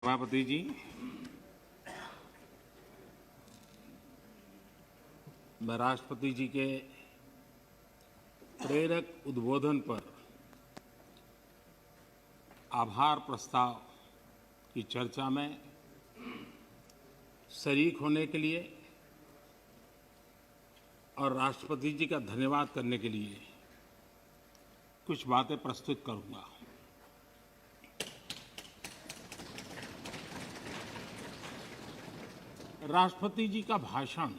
सभापति जी, मैं राष्ट्रपति जी के प्रेरक उद्बोधन पर आभार प्रस्ताव की चर्चा में शरीक होने के लिए और राष्ट्रपति जी का धन्यवाद करने के लिए कुछ बातें प्रस्तुत करूंगा। राष्ट्रपति जी का भाषण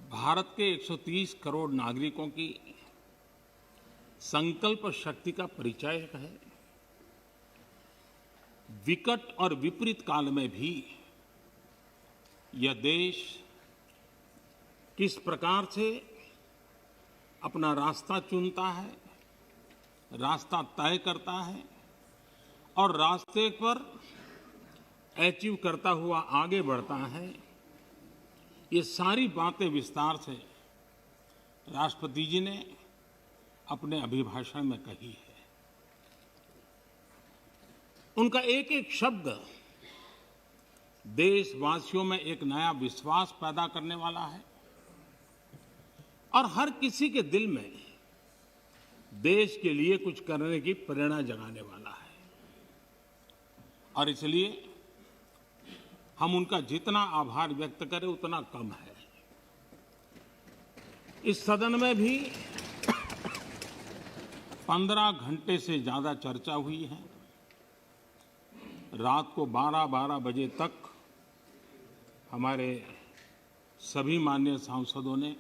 भारत के 130 करोड़ नागरिकों की संकल्प शक्ति का परिचायक है। विकट और विपरीत काल में भी यह देश किस प्रकार से अपना रास्ता चुनता है, रास्ता तय करता है और रास्ते पर अचीव करता हुआ आगे बढ़ता है, ये सारी बातें विस्तार से राष्ट्रपति जी ने अपने अभिभाषण में कही है। उनका एक एक शब्द देशवासियों में एक नया विश्वास पैदा करने वाला है और हर किसी के दिल में देश के लिए कुछ करने की प्रेरणा जगाने वाला है। और इसलिए हम उनका जितना आभार व्यक्त करें उतना कम है। इस सदन में भी 15 घंटे से ज्यादा चर्चा हुई है। रात को 12-12 बजे तक हमारे सभी माननीय सांसदों ने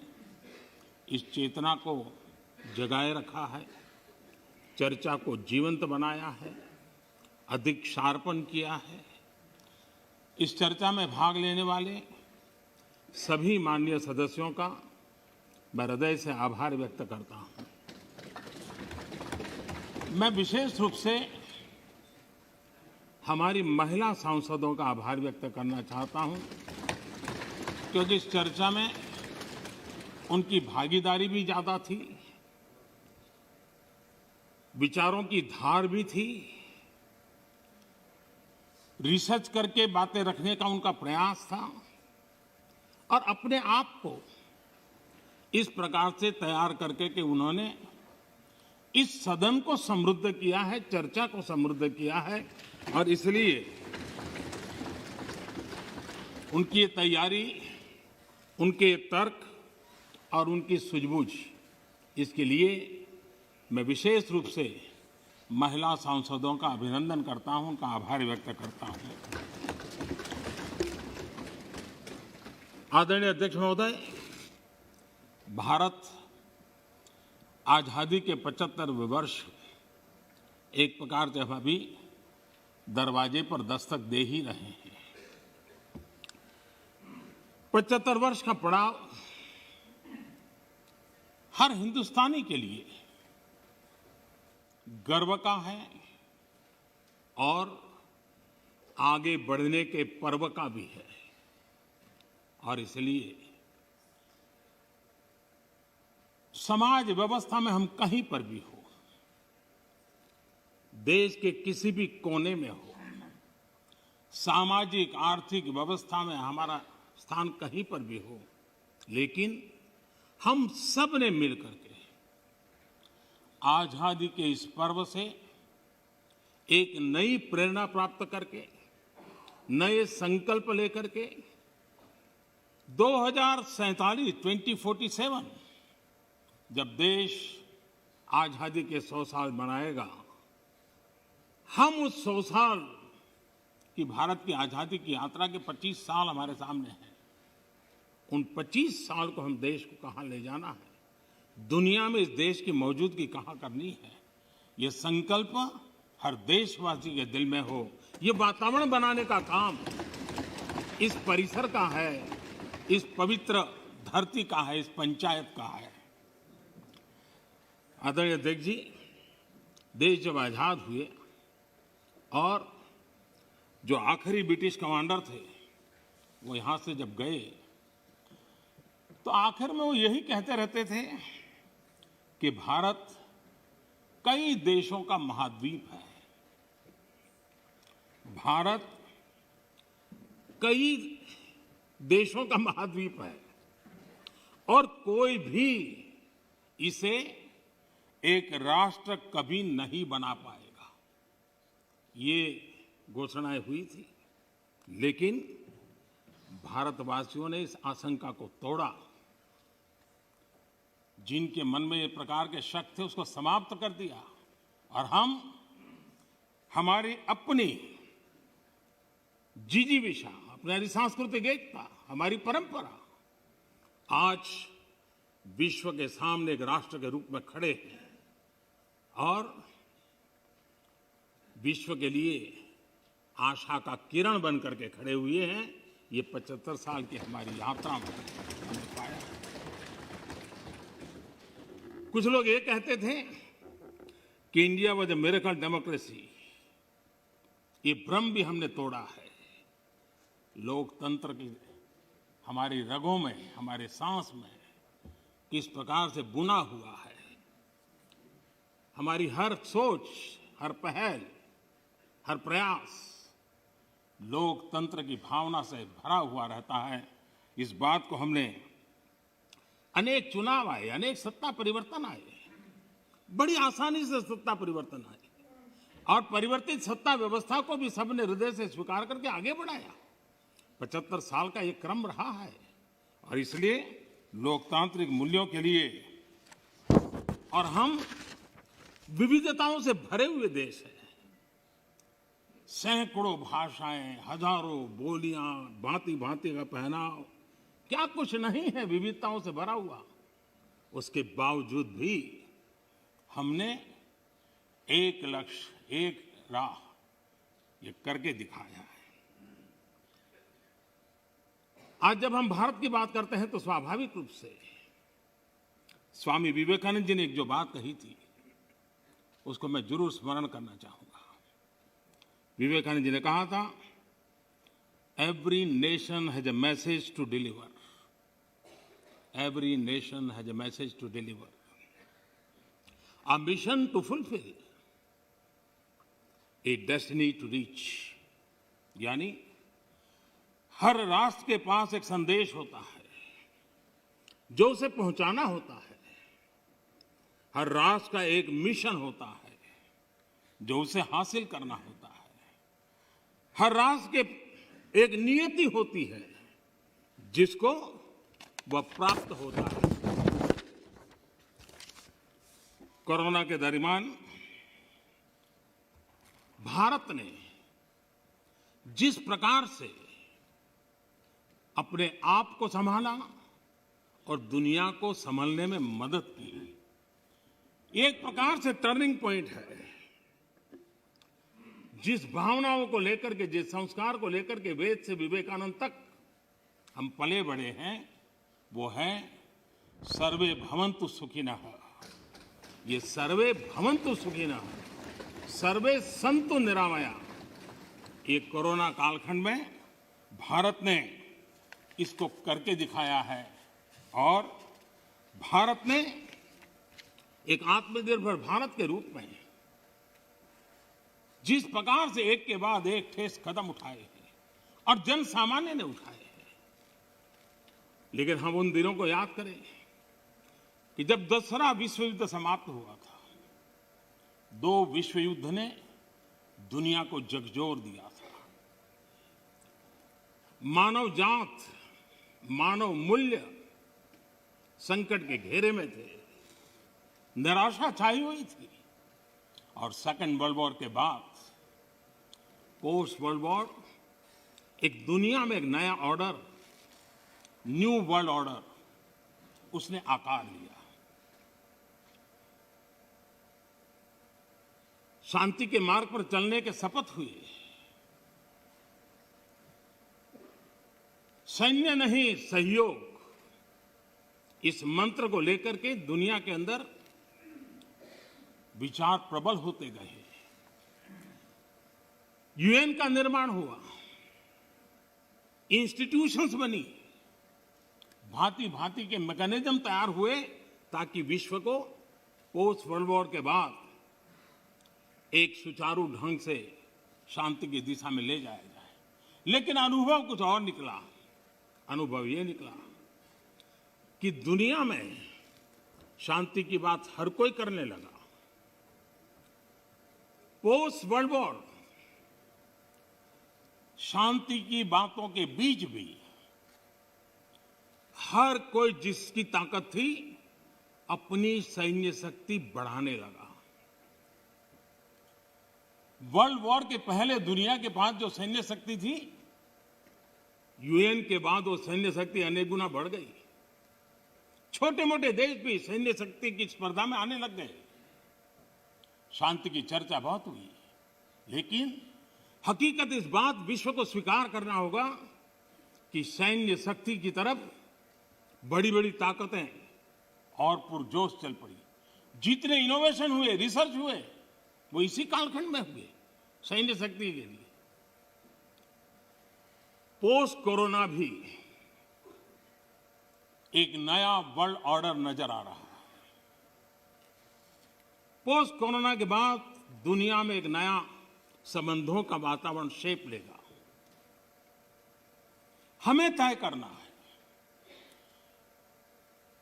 इस चेतना को जगाए रखा है, चर्चा को जीवंत बनाया है, अधिक शार्पन किया है। इस चर्चा में भाग लेने वाले सभी माननीय सदस्यों का मैं हृदय से आभार व्यक्त करता हूं। मैं विशेष रूप से हमारी महिला सांसदों का आभार व्यक्त करना चाहता हूं, क्योंकि इस चर्चा में उनकी भागीदारी भी ज्यादा थी, विचारों की धार भी थी, रिसर्च करके बातें रखने का उनका प्रयास था और अपने आप को इस प्रकार से तैयार करके कि उन्होंने इस सदन को समृद्ध किया है, चर्चा को समृद्ध किया है। और इसलिए उनकी ये तैयारी, उनके तर्क और उनकी सूझबूझ, इसके लिए मैं विशेष रूप से महिला सांसदों का अभिनंदन करता हूं, उनका आभार व्यक्त करता हूं। आदरणीय अध्यक्ष महोदय, भारत आजादी के 75वें वर्ष एक प्रकार से अभी दरवाजे पर दस्तक दे ही रहे हैं। 75 वर्ष का पड़ाव हर हिंदुस्तानी के लिए गर्व का है और आगे बढ़ने के पर्व का भी है। और इसलिए समाज व्यवस्था में हम कहीं पर भी हो, देश के किसी भी कोने में हो, सामाजिक आर्थिक व्यवस्था में हमारा स्थान कहीं पर भी हो, लेकिन हम सब ने मिलकर के आजादी के इस पर्व से एक नई प्रेरणा प्राप्त करके, नए संकल्प लेकर के 2047 जब देश आजादी के 100 साल मनाएगा, हम उस 100 साल की भारत की आजादी की यात्रा के 25 साल हमारे सामने हैं। उन 25 साल को हम देश को कहां ले जाना है, दुनिया में इस देश की मौजूदगी कहां करनी है, ये संकल्प हर देशवासी के दिल में हो। ये वातावरण बनाने का काम इस परिसर का है, इस पवित्र धरती का है, इस पंचायत का है। आदरणीय अध्यक्ष जी, देश जब आजाद हुए और जो आखिरी ब्रिटिश कमांडर थे वो यहां से जब गए तो आखिर में वो यही कहते रहते थे कि भारत कई देशों का महाद्वीप है भारत कई देशों का महाद्वीप है और कोई भी इसे एक राष्ट्र कभी नहीं बना पाएगा, ये घोषणाएं हुई थी। लेकिन भारतवासियों ने इस आशंका को तोड़ा। जिनके मन में ये प्रकार के शक थे उसको समाप्त कर दिया और हम हमारी अपनी जिजीविषा, अपनी सांस्कृतिक एकता, हमारी परंपरा आज विश्व के सामने एक राष्ट्र के रूप में खड़े हैं और विश्व के लिए आशा का किरण बन करके खड़े हुए हैं। ये 75 साल की हमारी यात्रा में हमने पाया। कुछ लोग ये कहते थे कि India was a miracle democracy. ये भ्रम भी हमने तोड़ा है। लोकतंत्र की हमारी रगों में, हमारे सांस में किस प्रकार से बुना हुआ है। हमारी हर सोच, हर पहल, हर प्रयास लोकतंत्र की भावना से भरा हुआ रहता है। इस बात को हमने अनेक चुनाव आए, अनेक सत्ता परिवर्तन आए, बड़ी आसानी से सत्ता परिवर्तन आए और परिवर्तित सत्ता व्यवस्था को भी सबने हृदय से स्वीकार करके आगे बढ़ाया। 75 साल का ये क्रम रहा है और इसलिए लोकतांत्रिक मूल्यों के लिए और हम विविधताओं से भरे हुए देश हैं। सैकड़ों भाषाएं, हजारों बोलियां, भांति भांति का पहनाव, क्या कुछ नहीं है विविधताओं से भरा हुआ। उसके बावजूद भी हमने एक लक्ष्य, एक राह ये करके दिखाया है। आज जब हम भारत की बात करते हैं तो स्वाभाविक रूप से स्वामी विवेकानंद जी ने एक जो बात कही थी उसको मैं जरूर स्मरण करना चाहूंगा। विवेकानंद जी ने कहा था, every nation has a message to deliver, every nation has a message to deliver, a mission to fulfil, a destiny to reach. यानी हर राष्ट्र के पास एक संदेश होता है जो उसे पहुंचाना होता है। हर राष्ट्र का एक मिशन होता है जो उसे हासिल करना होता है। हर राष्ट्र के एक नियति होती है जिसको वह प्राप्त होता है। कोरोना के दरमियान भारत ने जिस प्रकार से अपने आप को संभाला और दुनिया को संभालने में मदद की, एक प्रकार से टर्निंग पॉइंट है। जिस भावनाओं को लेकर के, जिस संस्कार को लेकर के वेद से विवेकानंद तक हम पले बड़े हैं, वो है सर्वे भवन्तु सुखिनः। ये सर्वे भवन्तु सुखिनः, सर्वे सन्तु निरामया, ये कोरोना कालखंड में भारत ने इसको करके दिखाया है और भारत ने एक आत्मनिर्भर भारत के रूप में जिस प्रकार से एक के बाद एक ठोस कदम उठाए हैं और जन सामान्य ने उठाए हैं। लेकिन हम उन दिनों को याद करें कि जब दूसरा विश्व युद्ध समाप्त हुआ था, दो विश्व युद्ध ने दुनिया को झकझोर दिया था। मानव जात, मानव मूल्य संकट के घेरे में थे, निराशा छाई हुई थी और सेकेंड वर्ल्ड वॉर के बाद पोस्ट वर्ल्ड वॉर एक दुनिया में एक नया ऑर्डर, न्यू वर्ल्ड ऑर्डर उसने आकार लिया। शांति के मार्ग पर चलने के शपथ हुए। सैन्य नहीं, सहयोग, इस मंत्र को लेकर के दुनिया के अंदर विचार प्रबल होते गए। यूएन का निर्माण हुआ, इंस्टीट्यूशंस बनी, भांति भांति के मैकेनिज्म तैयार हुए ताकि विश्व को पोस्ट वर्ल्ड वॉर के बाद एक सुचारू ढंग से शांति की दिशा में ले जाया जाए। लेकिन अनुभव कुछ और निकला। अनुभव ये निकला कि दुनिया में शांति की बात हर कोई करने लगा। पोस्ट वर्ल्ड वॉर शांति की बातों के बीच भी हर कोई जिसकी ताकत थी अपनी सैन्य शक्ति बढ़ाने लगा। वर्ल्ड वॉर के पहले दुनिया के पास जो सैन्य शक्ति थी, यूएन के बाद वो सैन्य शक्ति अनेक गुना बढ़ गई। छोटे मोटे देश भी सैन्य शक्ति की स्पर्धा में आने लग गए। शांति की चर्चा बहुत हुई, लेकिन हकीकत इस बात विश्व को स्वीकार करना होगा कि सैन्य शक्ति की तरफ बड़ी बड़ी ताकतें और पुरजोश चल पड़ी। जितने इनोवेशन हुए, रिसर्च हुए, वो इसी कालखंड में हुए सैन्य शक्ति के लिए। पोस्ट कोरोना भी एक नया वर्ल्ड ऑर्डर नजर आ रहा है। पोस्ट कोरोना के बाद दुनिया में एक नया संबंधों का वातावरण शेप लेगा। हमें तय करना है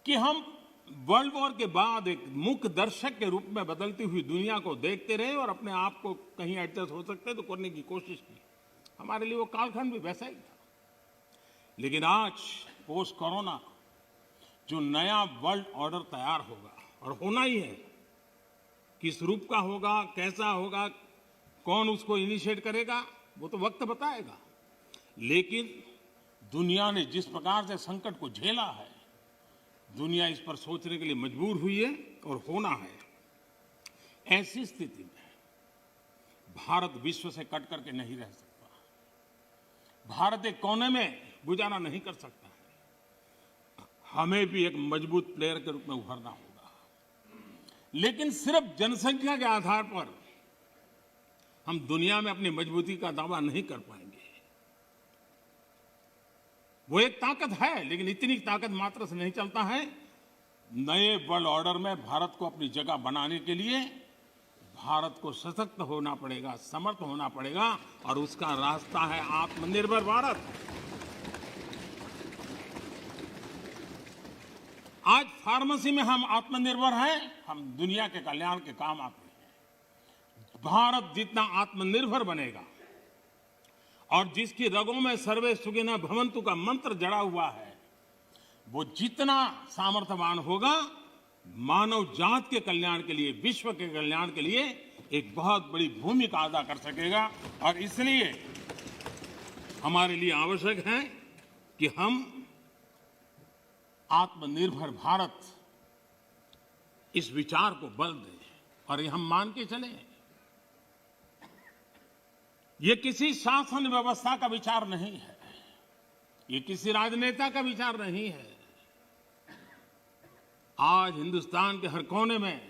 कि हम वर्ल्ड वॉर के बाद एक मुख्य दर्शक के रूप में बदलती हुई दुनिया को देखते रहे और अपने आप को कहीं एडजस्ट हो सकते तो करने की कोशिश की। हमारे लिए वो कालखंड भी वैसा ही था। लेकिन आज पोस्ट कोरोना जो नया वर्ल्ड ऑर्डर तैयार होगा, और होना ही है, किस रूप का होगा, कैसा होगा, कौन उसको इनिशिएट करेगा, वो तो वक्त बताएगा। लेकिन दुनिया ने जिस प्रकार से संकट को झेला है, दुनिया इस पर सोचने के लिए मजबूर हुई है और होना है। ऐसी स्थिति में भारत विश्व से कट करके नहीं रह सकता। भारत एक कोने में गुजारा नहीं कर सकता है। हमें भी एक मजबूत प्लेयर के रूप में उभरना होगा। लेकिन सिर्फ जनसंख्या के आधार पर हम दुनिया में अपनी मजबूती का दावा नहीं कर पाएंगे। वो एक ताकत है, लेकिन इतनी ताकत मात्र से नहीं चलता है। नए वर्ल्ड ऑर्डर में भारत को अपनी जगह बनाने के लिए भारत को सशक्त होना पड़ेगा, समर्थ होना पड़ेगा, और उसका रास्ता है आत्मनिर्भर भारत। आज फार्मेसी में हम आत्मनिर्भर हैं, हम दुनिया के कल्याण के काम आते हैं। भारत जितना आत्मनिर्भर बनेगा और जिसकी रगों में सर्वे सुखिनः भवन्तु का मंत्र जड़ा हुआ है, वो जितना सामर्थ्यवान होगा, मानव जात के कल्याण के लिए, विश्व के कल्याण के लिए एक बहुत बड़ी भूमिका अदा कर सकेगा। और इसलिए हमारे लिए आवश्यक है कि हम आत्मनिर्भर भारत इस विचार को बल दें और ये हम मान के चलें। ये किसी शासन व्यवस्था का विचार नहीं है, ये किसी राजनेता का विचार नहीं है। आज हिंदुस्तान के हर कोने में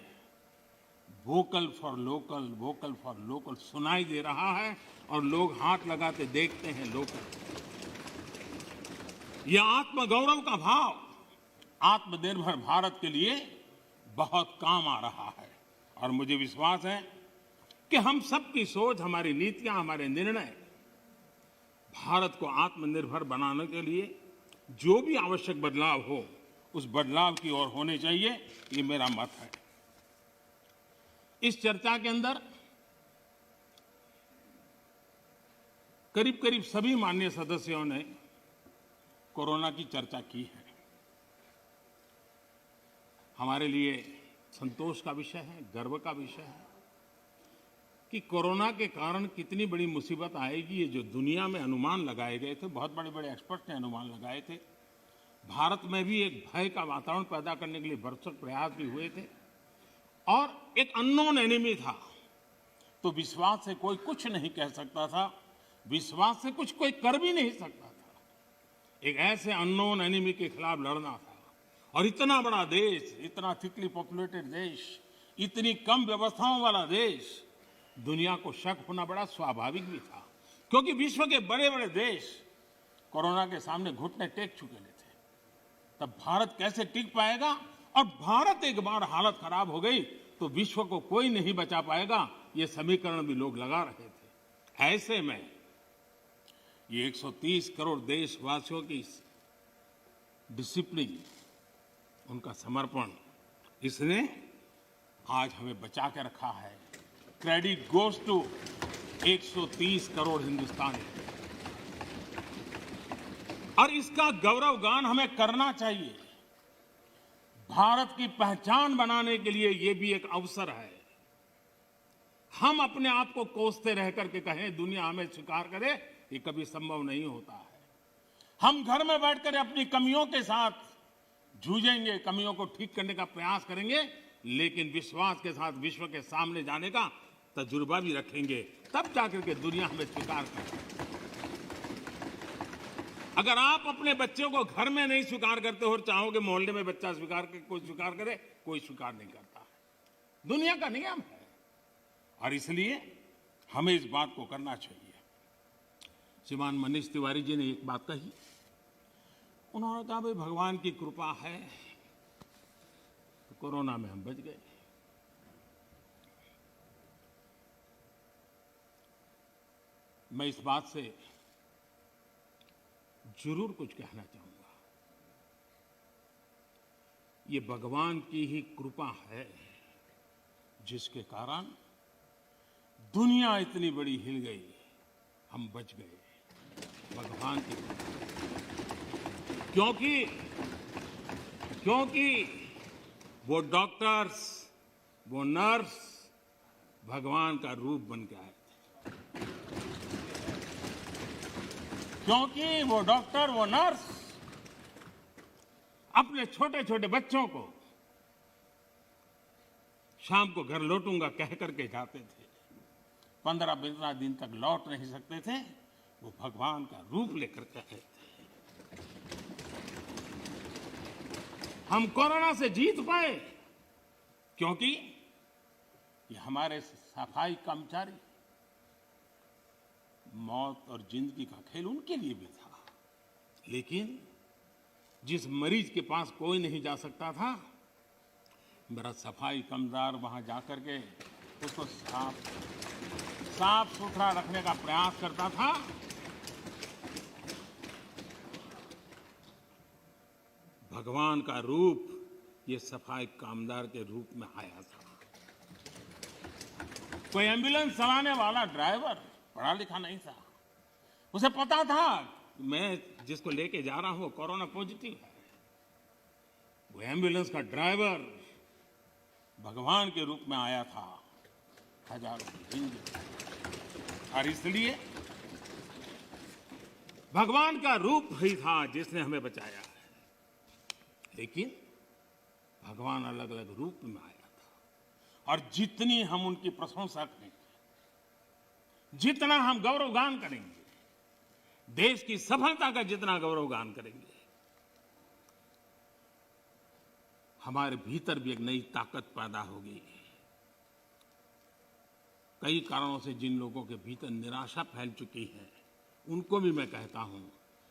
वोकल फॉर लोकल सुनाई दे रहा है और लोग हाथ लगाते देखते हैं। लोकल, यह आत्मगौरव का भाव आत्मनिर्भर भारत के लिए बहुत काम आ रहा है। और मुझे विश्वास है कि हम सबकी सोच, हमारी नीतियां, हमारे निर्णय भारत को आत्मनिर्भर बनाने के लिए जो भी आवश्यक बदलाव हो, उस बदलाव की ओर होने चाहिए। ये मेरा मत है। इस चर्चा के अंदर करीब करीब सभी माननीय सदस्यों ने कोरोना की चर्चा की है। हमारे लिए संतोष का विषय है, गर्व का विषय है कि कोरोना के कारण कितनी बड़ी मुसीबत आएगी। ये जो दुनिया में अनुमान लगाए गए थे, बहुत बड़े बड़े एक्सपर्ट ने अनुमान लगाए थे। भारत में भी एक भय का वातावरण पैदा करने के लिए भरसक प्रयास भी हुए थे और एक अननोन एनिमी था, तो विश्वास से कोई कुछ नहीं कह सकता था, विश्वास से कुछ कोई कर भी नहीं सकता था। एक ऐसे अननोन एनिमी के खिलाफ लड़ना था और इतना बड़ा देश, इतना थिकली पॉपुलेटेड देश, इतनी कम व्यवस्थाओं वाला देश, दुनिया को शक होना बड़ा स्वाभाविक भी था, क्योंकि विश्व के बड़े बड़े देश कोरोना के सामने घुटने टेक चुके थे। तब भारत कैसे टिक पाएगा? और भारत एक बार हालत खराब हो गई तो विश्व को कोई नहीं बचा पाएगा, ये समीकरण भी लोग लगा रहे थे। ऐसे में ये 130 करोड़ देशवासियों की डिसिप्लिन, उनका समर्पण, इसने आज हमें बचा के रखा है। क्रेडिट गोज टू 130 करोड़ हिंदुस्तानी, और इसका गौरवगान हमें करना चाहिए। भारत की पहचान बनाने के लिए ये भी एक अवसर है। हम अपने आप को कोसते रह करके कहें दुनिया हमें स्वीकार करे, ये कभी संभव नहीं होता है। हम घर में बैठकर अपनी कमियों के साथ जूझेंगे, कमियों को ठीक करने का प्रयास करेंगे, लेकिन विश्वास के साथ विश्व के सामने जाने का तजुर्बा भी रखेंगे, तब जाकर के दुनिया हमें स्वीकार करे। अगर आप अपने बच्चों को घर में नहीं स्वीकार करते हो और चाहोगे मोहल्ले में बच्चा स्वीकार करे, कोई स्वीकार करे, कोई स्वीकार नहीं करता है। दुनिया का नियम है, और इसलिए हमें इस बात को करना चाहिए। श्रीमान मनीष तिवारी जी ने एक बात कही, उन्होंने कहा भाई भगवान की कृपा है तो कोरोना में हम बच गए। मैं इस बात से जरूर कुछ कहना चाहूंगा। ये भगवान की ही कृपा है जिसके कारण दुनिया इतनी बड़ी हिल गई, हम बच गए। भगवान की कृपा, क्योंकि वो डॉक्टर्स, वो नर्स भगवान का रूप बन के आए थे। क्योंकि वो डॉक्टर, वो नर्स अपने छोटे छोटे बच्चों को शाम को घर लौटूंगा कह करके जाते थे। 15-15 दिन तक लौट नहीं सकते थे, वो भगवान का रूप लेकर के आए थे। हम कोरोना से जीत पाए क्योंकि ये हमारे सफाई कर्मचारी, मौत और जिंदगी का खेल उनके लिए भी था, लेकिन जिस मरीज के पास कोई नहीं जा सकता था, मेरा सफाई कर्मचारी वहां जाकर के उसको साफ सुथरा रखने का प्रयास करता था। भगवान का रूप ये सफाई कामदार के रूप में आया था। कोई एम्बुलेंस चलाने वाला ड्राइवर पढ़ा लिखा नहीं था, उसे पता था मैं जिसको लेके जा रहा हूं वो कोरोना पॉजिटिव है। वो एम्बुलेंस का ड्राइवर भगवान के रूप में आया था हजारों हिंदू, और इसलिए भगवान का रूप ही था जिसने हमें बचाया है। लेकिन भगवान अलग अलग रूप में आया था, और जितनी हम उनकी प्रशंसा करेंगे, जितना हम गौरवगान करेंगे, देश की सफलता का जितना गौरवगान करेंगे, हमारे भीतर भी एक नई ताकत पैदा होगी। कई कारणों से जिन लोगों के भीतर निराशा फैल चुकी है, उनको भी मैं कहता हूं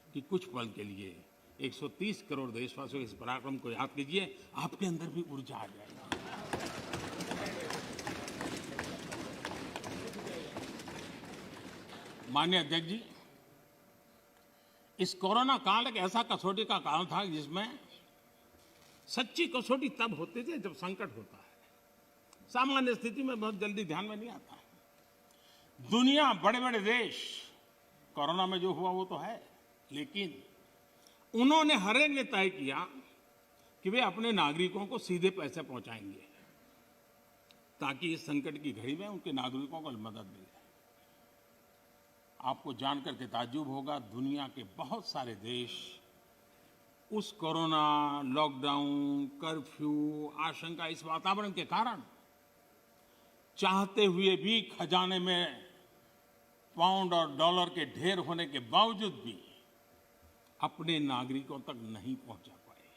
कि कुछ पल के लिए 130 करोड़ देशवासियों के इस पराक्रम को याद कीजिए, आपके अंदर भी ऊर्जा आ जाएगी। माननीय अध्यक्ष जी, इस कोरोना काल एक ऐसा कसौटी का काल था जिसमें सच्ची कसौटी तब होती थी जब संकट होता है। सामान्य स्थिति में बहुत जल्दी ध्यान में नहीं आता है। दुनिया, बड़े बड़े देश, कोरोना में जो हुआ वो तो है, लेकिन उन्होंने हर एक ने तय किया कि वे अपने नागरिकों को सीधे पैसे पहुंचाएंगे ताकि इस संकट की घड़ी में उनके नागरिकों को मदद मिले। आपको जानकर के ताज्जुब होगा, दुनिया के बहुत सारे देश उस कोरोना, लॉकडाउन, कर्फ्यू, आशंका, इस वातावरण के कारण चाहते हुए भी खजाने में पाउंड और डॉलर के ढेर होने के बावजूद भी अपने नागरिकों तक नहीं पहुंचा पाए।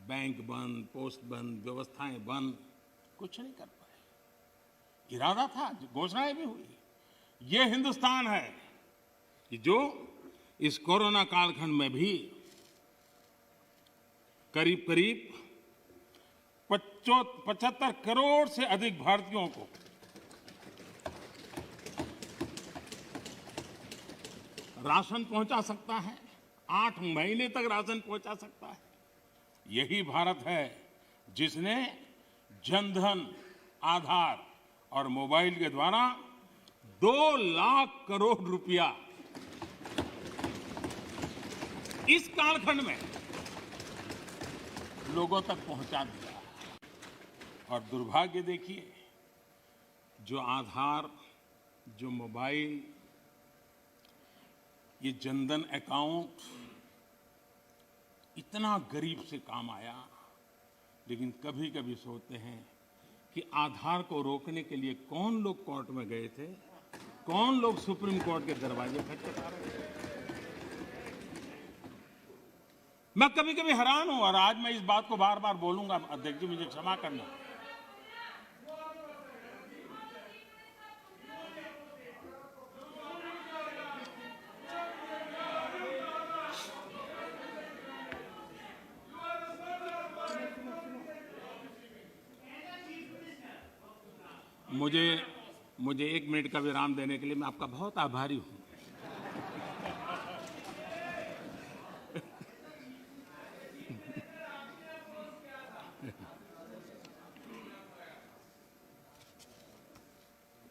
बैंक बंद, पोस्ट बंद, व्यवस्थाएं बंद, कुछ नहीं कर पाए। इरादा था, घोषणाएं भी हुई। ये हिंदुस्तान है कि जो इस कोरोना कालखंड में भी करीब करीब 75 करोड़ से अधिक भारतीयों को राशन पहुंचा सकता है, 8 महीने तक राशन पहुंचा सकता है। यही भारत है जिसने जनधन, आधार और मोबाइल के द्वारा 2 लाख करोड़ रुपया इस कालखंड में लोगों तक पहुंचा दिया। और दुर्भाग्य देखिए, जो आधार, जो मोबाइल, ये जनधन अकाउंट इतना गरीब से काम आया, लेकिन कभी कभी सोचते हैं कि आधार को रोकने के लिए कौन लोग कोर्ट में गए थे, कौन लोग सुप्रीम कोर्ट के दरवाजे खटखटा रहे थे। मैं कभी कभी हैरान हूं, और आज मैं इस बात को बार बार बोलूंगा, अध्यक्ष जी मुझे क्षमा करना। मुझे 1 मिनट का विराम देने के लिए मैं आपका बहुत आभारी हूं।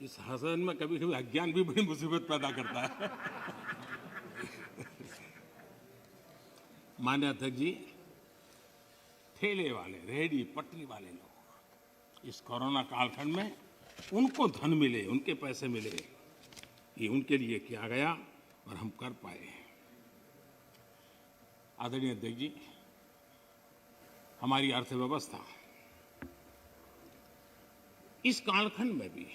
इस हसन में कभी कभी अज्ञान भी बड़ी मुसीबत पैदा करता है। माननीय अध्यक्ष जी, ठेले वाले, रेहड़ी पटरी वाले लोग इस कोरोना कालखंड में उनको धन मिले, उनके पैसे मिले, ये उनके लिए किया गया और हम कर पाए। आदरणीय अध्यक्ष जी, हमारी अर्थव्यवस्था इस कालखंड में भी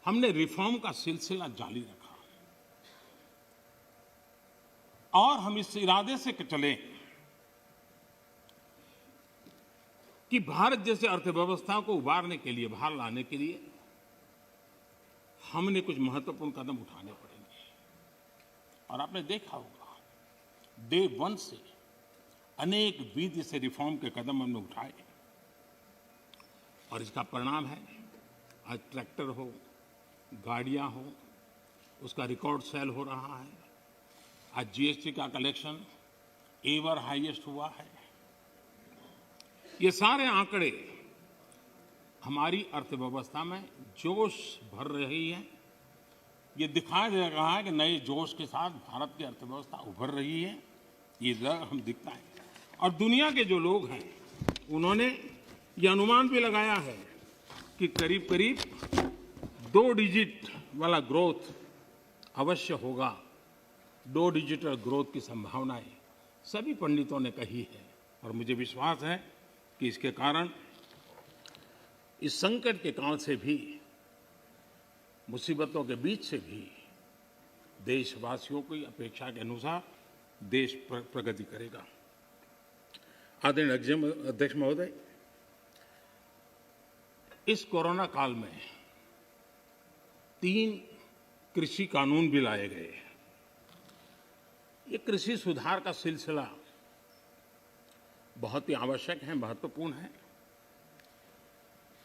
हमने रिफॉर्म का सिलसिला जारी रखा और हम इस इरादे से चले कि भारत जैसे अर्थव्यवस्था को उबारने के लिए, बाहर लाने के लिए हमने कुछ महत्वपूर्ण कदम उठाने पड़ेंगे। और आपने देखा होगा, डे 1 से अनेक विधि से रिफॉर्म के कदम हमने उठाए और इसका परिणाम है आज ट्रैक्टर हो, गाड़ियां हो, उसका रिकॉर्ड सेल हो रहा है। आज जीएसटी का कलेक्शन एवर हाईएस्ट हुआ है। ये सारे आंकड़े हमारी अर्थव्यवस्था में जोश भर रही है। ये दिखाया जा रहा है कि नए जोश के साथ भारत की अर्थव्यवस्था उभर रही है। ये हम दिखता है। और दुनिया के जो लोग हैं उन्होंने ये अनुमान भी लगाया है कि करीब करीब 2 डिजिट वाला ग्रोथ अवश्य होगा। 2 डिजिटल ग्रोथ की संभावनाएं सभी पंडितों ने कही है और मुझे विश्वास है कि इसके कारण इस संकट के काल से भी, मुसीबतों के बीच से भी देशवासियों की अपेक्षा के अनुसार देश प्रगति करेगा। आदरणीय अध्यक्ष महोदय, इस कोरोना काल में 3 कृषि कानून भी लाए गए। ये कृषि सुधार का सिलसिला बहुत ही आवश्यक है, महत्वपूर्ण है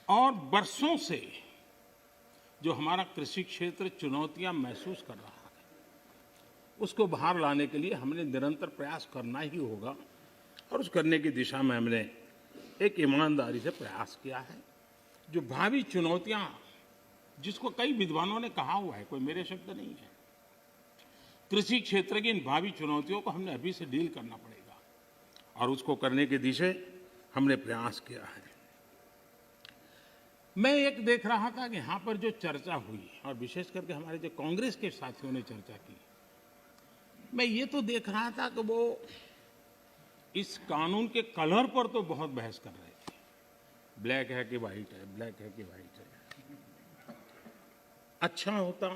और बरसों से जो हमारा कृषि क्षेत्र चुनौतियां महसूस कर रहा है, उसको बाहर लाने के लिए हमने निरंतर प्रयास करना ही होगा और उस करने की दिशा में हमने एक ईमानदारी से प्रयास किया है। जो भावी चुनौतियां, जिसको कई विद्वानों ने कहा हुआ है, कोई मेरे शब्द नहीं है, कृषि क्षेत्र की इन भावी चुनौतियों को हमने अभी से डील करना पड़ेगा और उसको करने की दिशा हमने प्रयास किया है। मैं एक देख रहा था कि यहां पर जो चर्चा हुई और विशेष करके हमारे जो कांग्रेस के साथियों ने चर्चा की, मैं ये तो देख रहा था कि वो इस कानून के कलर पर तो बहुत बहस कर रहे थे। ब्लैक है कि व्हाइट है, ब्लैक है कि व्हाइट है। अच्छा होता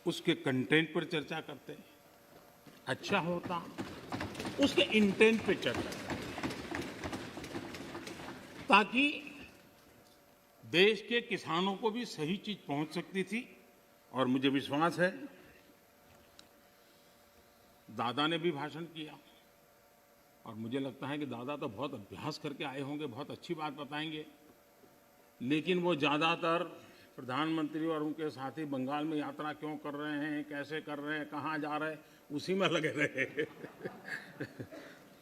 उसके कंटेंट पर चर्चा करते, अच्छा होता उसके इंटेंट पे चर्चा करते, ताकि देश के किसानों को भी सही चीज पहुंच सकती थी। और मुझे विश्वास है, दादा ने भी भाषण किया और मुझे लगता है कि दादा तो बहुत अभ्यास करके आए होंगे, बहुत अच्छी बात बताएंगे, लेकिन वो ज्यादातर प्रधानमंत्री और उनके साथी बंगाल में यात्रा क्यों कर रहे हैं, कैसे कर रहे हैं, कहाँ जा रहे हैं, उसी में लगे रहे।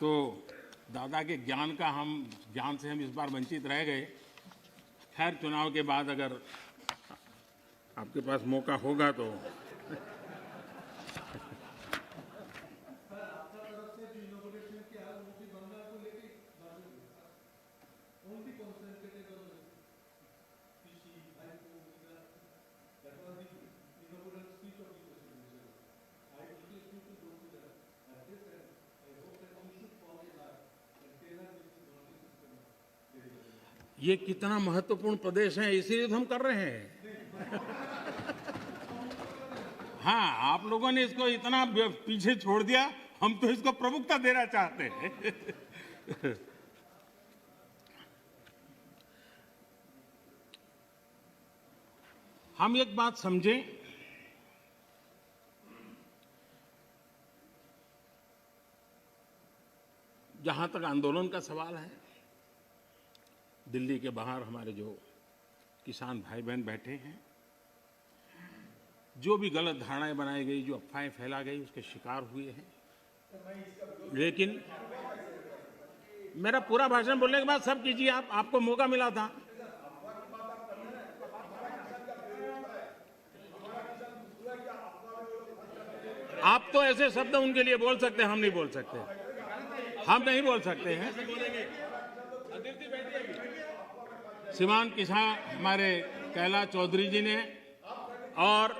तो दादा के ज्ञान से हम इस बार वंचित रह गए। खैर, चुनाव के बाद अगर आपके पास मौका होगा तो ये कितना महत्वपूर्ण प्रदेश है, इसीलिए तो हम कर रहे हैं। हाँ, आप लोगों ने इसको इतना पीछे छोड़ दिया, हम तो इसको प्रमुखता देना चाहते हैं। हम एक बात समझें, जहां तक आंदोलन का सवाल है, दिल्ली के बाहर हमारे जो किसान भाई बहन बैठे हैं, जो भी गलत धारणाएं बनाई गई, जो अफवाहें फैला गई, उसके शिकार हुए हैं। लेकिन मेरा पूरा भाषण बोलने के बाद सब कीजिए, आपको मौका मिला था। आप तो ऐसे शब्द उनके लिए बोल सकते हैं, हम नहीं बोल सकते, हम नहीं बोल सकते हैं। श्रीमान किसान हमारे कैलाश चौधरी जी ने और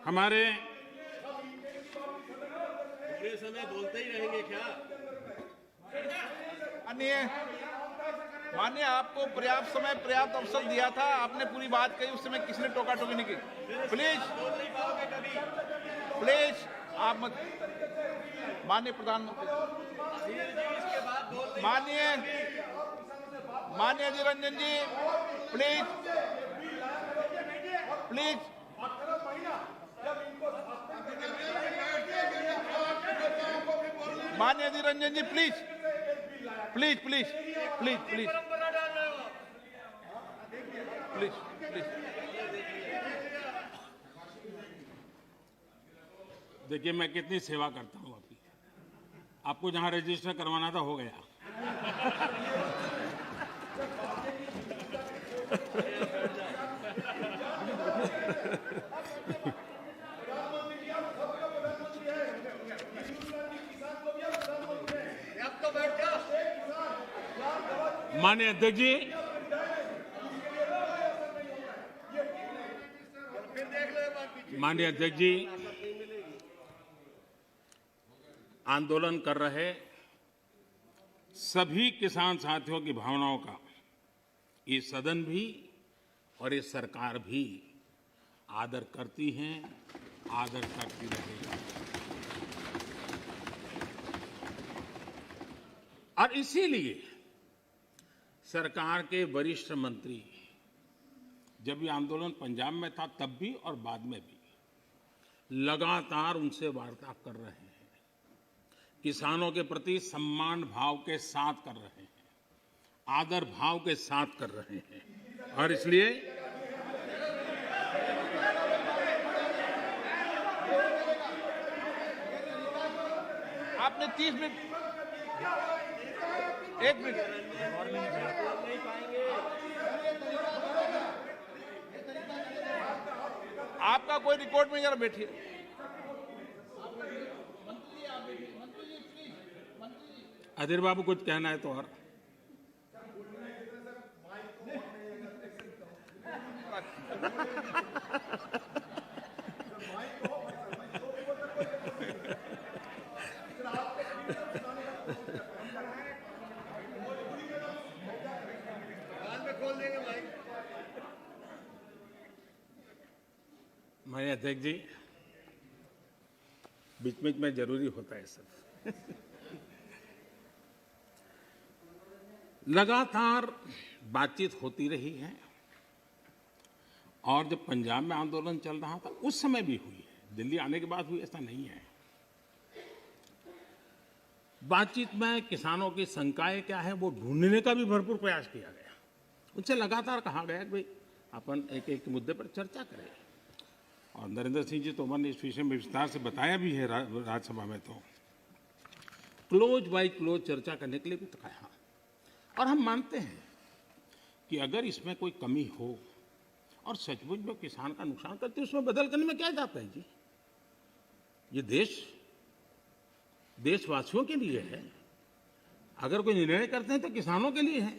हमारे पूरे समय बोलते ही रहेंगे क्या? माननीय, आपको पर्याप्त समय, पर्याप्त अवसर दिया था, आपने पूरी बात कही, उस समय किसने टोका टोकी नहीं की। प्लीज प्लीज आप मत। माननीय प्रधानमंत्री, माननीय अधीर रंजन जी, प्लीज प्लीज। माननीय Adhir Ranjan ji, please please please please please please please. देखिए, मैं कितनी सेवा करता हूं आपकी। आपको जहां रजिस्टर करवाना था, हो गया। माननीय अध्यक्ष जी, माननीय अध्यक्ष जी, आंदोलन कर रहे सभी किसान साथियों की भावनाओं का ये सदन भी और ये सरकार भी आदर करती हैं, आदर करती रहेगी। और इसीलिए सरकार के वरिष्ठ मंत्री, जब ये आंदोलन पंजाब में था तब भी और बाद में भी, लगातार उनसे वार्ता कर रहे हैं, किसानों के प्रति सम्मान भाव के साथ कर रहे हैं, आदर भाव के साथ कर रहे हैं। और इसलिए आपने 30 मिनट, 1 मिनट, आपका कोई रिकॉर्ड में, जरा बैठिए। अधीर बाबू, कुछ कहना है तो और? माननीय अध्यक्ष जी, बीच बीच में जरूरी होता है सब। लगातार बातचीत होती रही है और जब पंजाब में आंदोलन चल रहा था उस समय भी हुई है, दिल्ली आने के बाद हुई, ऐसा नहीं है। बातचीत में किसानों की शंकाएं क्या है वो ढूंढने का भी भरपूर प्रयास किया गया। उनसे लगातार कहा गया कि भाई अपन एक एक मुद्दे पर चर्चा करें। और नरेंद्र सिंह जी तोमर ने इस विषय में विस्तार से बताया भी है राज्यसभा में, तो क्लोज बाय क्लोज चर्चा करने के लिए भी तो कहा। और हम मानते हैं कि अगर इसमें कोई कमी हो और सचमुच में किसान का नुकसान करती है, उसमें बदल करने में क्या जाता है जी। ये देश देशवासियों के लिए है। अगर कोई निर्णय करते हैं तो किसानों के लिए है।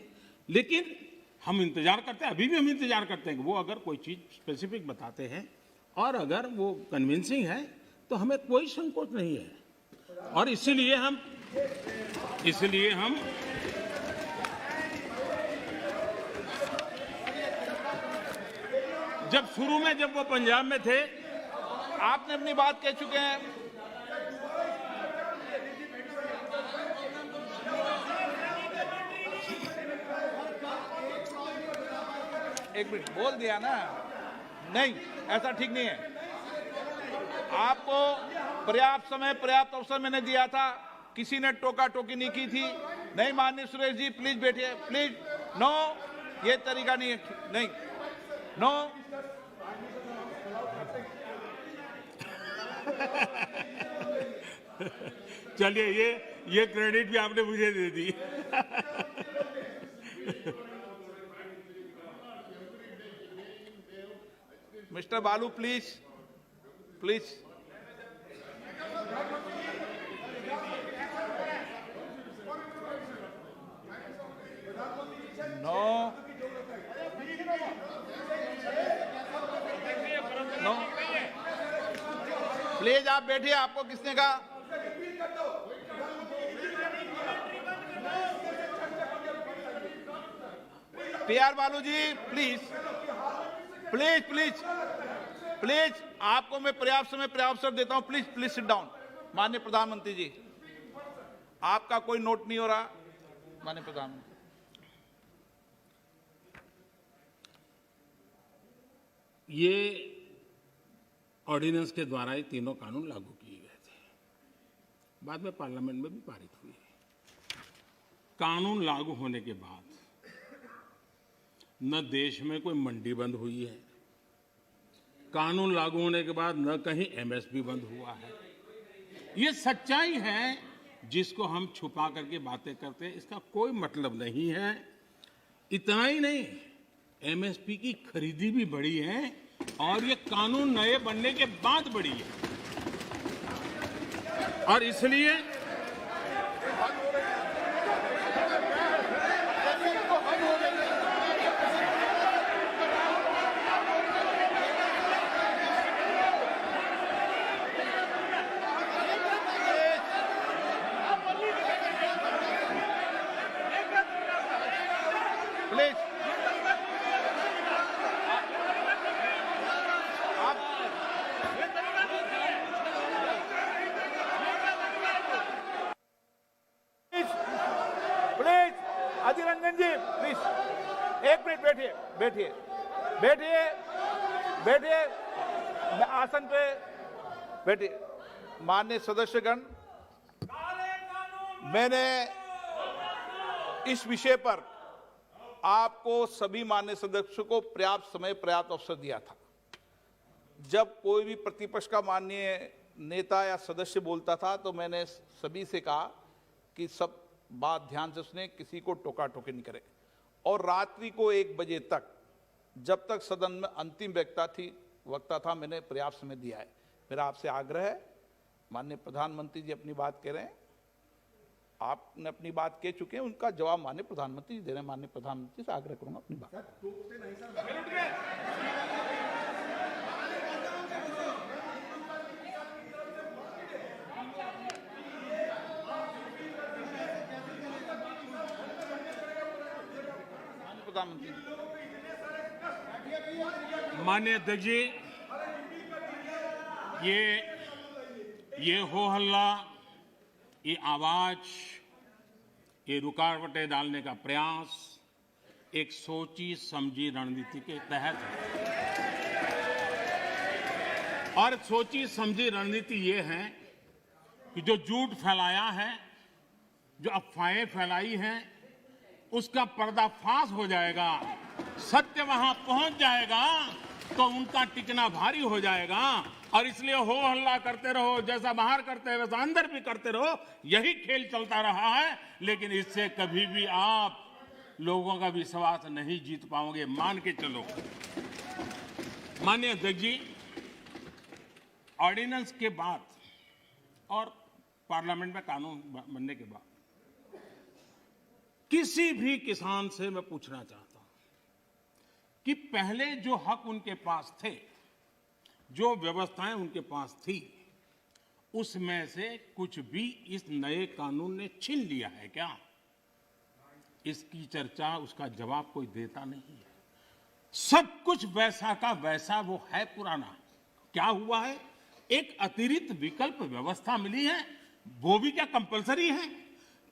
लेकिन हम इंतजार करते हैं, अभी भी हम इंतजार करते हैं कि वो अगर कोई चीज स्पेसिफिक बताते हैं और अगर वो कन्विंसिंग है तो हमें कोई संकोच नहीं है। और इसलिए हम जब शुरू में जब वो पंजाब में थे, आपने अपनी बात कह चुके हैं। एक मिनट बोल दिया ना, नहीं ऐसा ठीक नहीं है। आपको पर्याप्त समय पर्याप्त अवसर मैंने दिया था, किसी ने टोका टोकी नहीं की थी। नहीं माननीय सुरेश जी, प्लीज बैठिए, प्लीज। नो, ये तरीका नहीं है, नहीं, नो। चलिए, ये क्रेडिट भी आपने मुझे दे दी। Mister Balu, please please. No no, please आप बैठिए। आपको किसने कहा? PR Balu ji, please please please please, आपको मैं पर्याप्त समय पर्याप्त अवसर देता हूं। Please please sit down. माननीय प्रधानमंत्री जी, आपका कोई नोट नहीं हो रहा। माननीय प्रधानमंत्री, ये ऑर्डिनेंस के द्वारा ये तीनों कानून लागू किए गए थे, बाद में पार्लियामेंट में भी पारित हुए। कानून लागू होने के बाद न देश में कोई मंडी बंद हुई है, कानून लागू होने के बाद न कहीं एमएसपी बंद हुआ है। ये सच्चाई है जिसको हम छुपा करके बातें करते हैं, इसका कोई मतलब नहीं है। इतना ही नहीं, एमएसपी की खरीदी भी बढ़ी है और ये कानून नए बनने के बाद बढ़ी है। और इसलिए please please, Adhir Ranjan ji, please एक मिनट बैठिए, बैठिए बैठिए बैठिए, आसन पे बैठिए। माननीय सदस्यगण, मैंने इस विषय पर आपको सभी माननीय सदस्यों को पर्याप्त समय पर्याप्त अवसर दिया था। जब कोई भी प्रतिपक्ष का माननीय नेता या सदस्य बोलता था तो मैंने सभी से कहा कि सब बात ध्यान से सुने, किसी को टोका टोकी नहीं करे। और रात्रि को 1 बजे तक, जब तक सदन में अंतिम वक्ता था, मैंने पर्याप्त समय दिया है। मेरा आपसे आग्रह है, माननीय प्रधानमंत्री जी अपनी बात कह रहे हैं, आपने अपनी बात कह चुके हैं, उनका जवाब माननीय प्रधानमंत्री जी दे रहे हैं। माननीय प्रधानमंत्री से आग्रह करूंगा अपनी बात। प्रधानमंत्री, माननीय अध्यक्ष जी, ये हो हल्ला, ये आवाज, ये रुकावटें डालने का प्रयास एक सोची समझी रणनीति के तहत है। और सोची समझी रणनीति ये है कि जो झूठ फैलाया है, जो अफवाहें फैलाई हैं, उसका पर्दाफाश हो जाएगा सत्य वहां पहुंच जाएगा तो उनका टिकना भारी हो जाएगा। और इसलिए हो हल्ला करते रहो, जैसा बाहर करते हैं वैसा अंदर भी करते रहो, यही खेल चलता रहा है। लेकिन इससे कभी भी आप लोगों का विश्वास नहीं जीत पाओगे, मान के चलो। माननीय अध्यक्ष जी, ऑर्डिनेंस के बाद और पार्लियामेंट में कानून बनने के बाद किसी भी किसान से मैं पूछना चाहता हूं कि पहले जो हक उनके पास थे, जो व्यवस्थाएं उनके पास थी, उसमें से कुछ भी इस नए कानून ने छीन लिया है क्या? इसकी चर्चा, उसका जवाब कोई देता नहीं है। सब कुछ वैसा का वैसा वो है पुराना। क्या हुआ है? एक अतिरिक्त विकल्प व्यवस्था मिली है, वो भी क्या कंपलसरी है?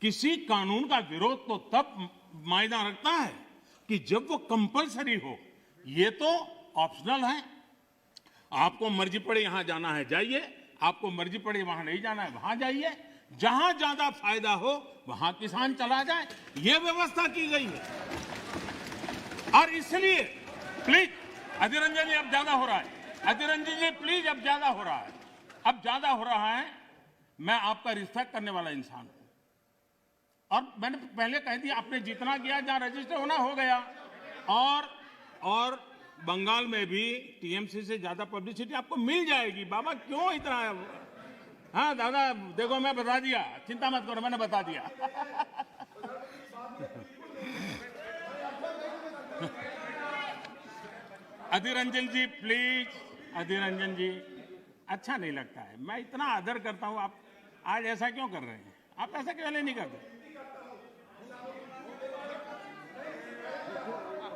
किसी कानून का विरोध तो तब मायना रखता है कि जब वो कंपलसरी हो। ये तो ऑप्शनल है। आपको मर्जी पड़े यहां जाना है जाइए, आपको मर्जी पड़े वहां नहीं जाना है वहां जाइए, जहां ज्यादा फायदा हो वहां किसान चला जाए, ये व्यवस्था की गई है। और इसलिए प्लीज अधीर रंजन जी, अब ज्यादा हो रहा है। अधीर रंजन जी प्लीज, अब ज्यादा हो रहा है, अब ज्यादा हो रहा है। मैं आपका रिस्पेक्ट करने वाला इंसान हूं और मैंने पहले कह दिया, आपने जितना किया, जहां रजिस्टर होना हो गया। और बंगाल में भी टीएमसी से ज्यादा पब्लिसिटी आपको मिल जाएगी। बाबा क्यों इतना? हाँ दादा, देखो मैं बता दिया, चिंता मत करो, मैंने बता दिया। अधीर रंजन जी प्लीज, अधीर रंजन जी, अच्छा नहीं लगता है। मैं इतना आदर करता हूं, आप आज ऐसा क्यों कर रहे हैं? आप ऐसा क्यों नहीं करते?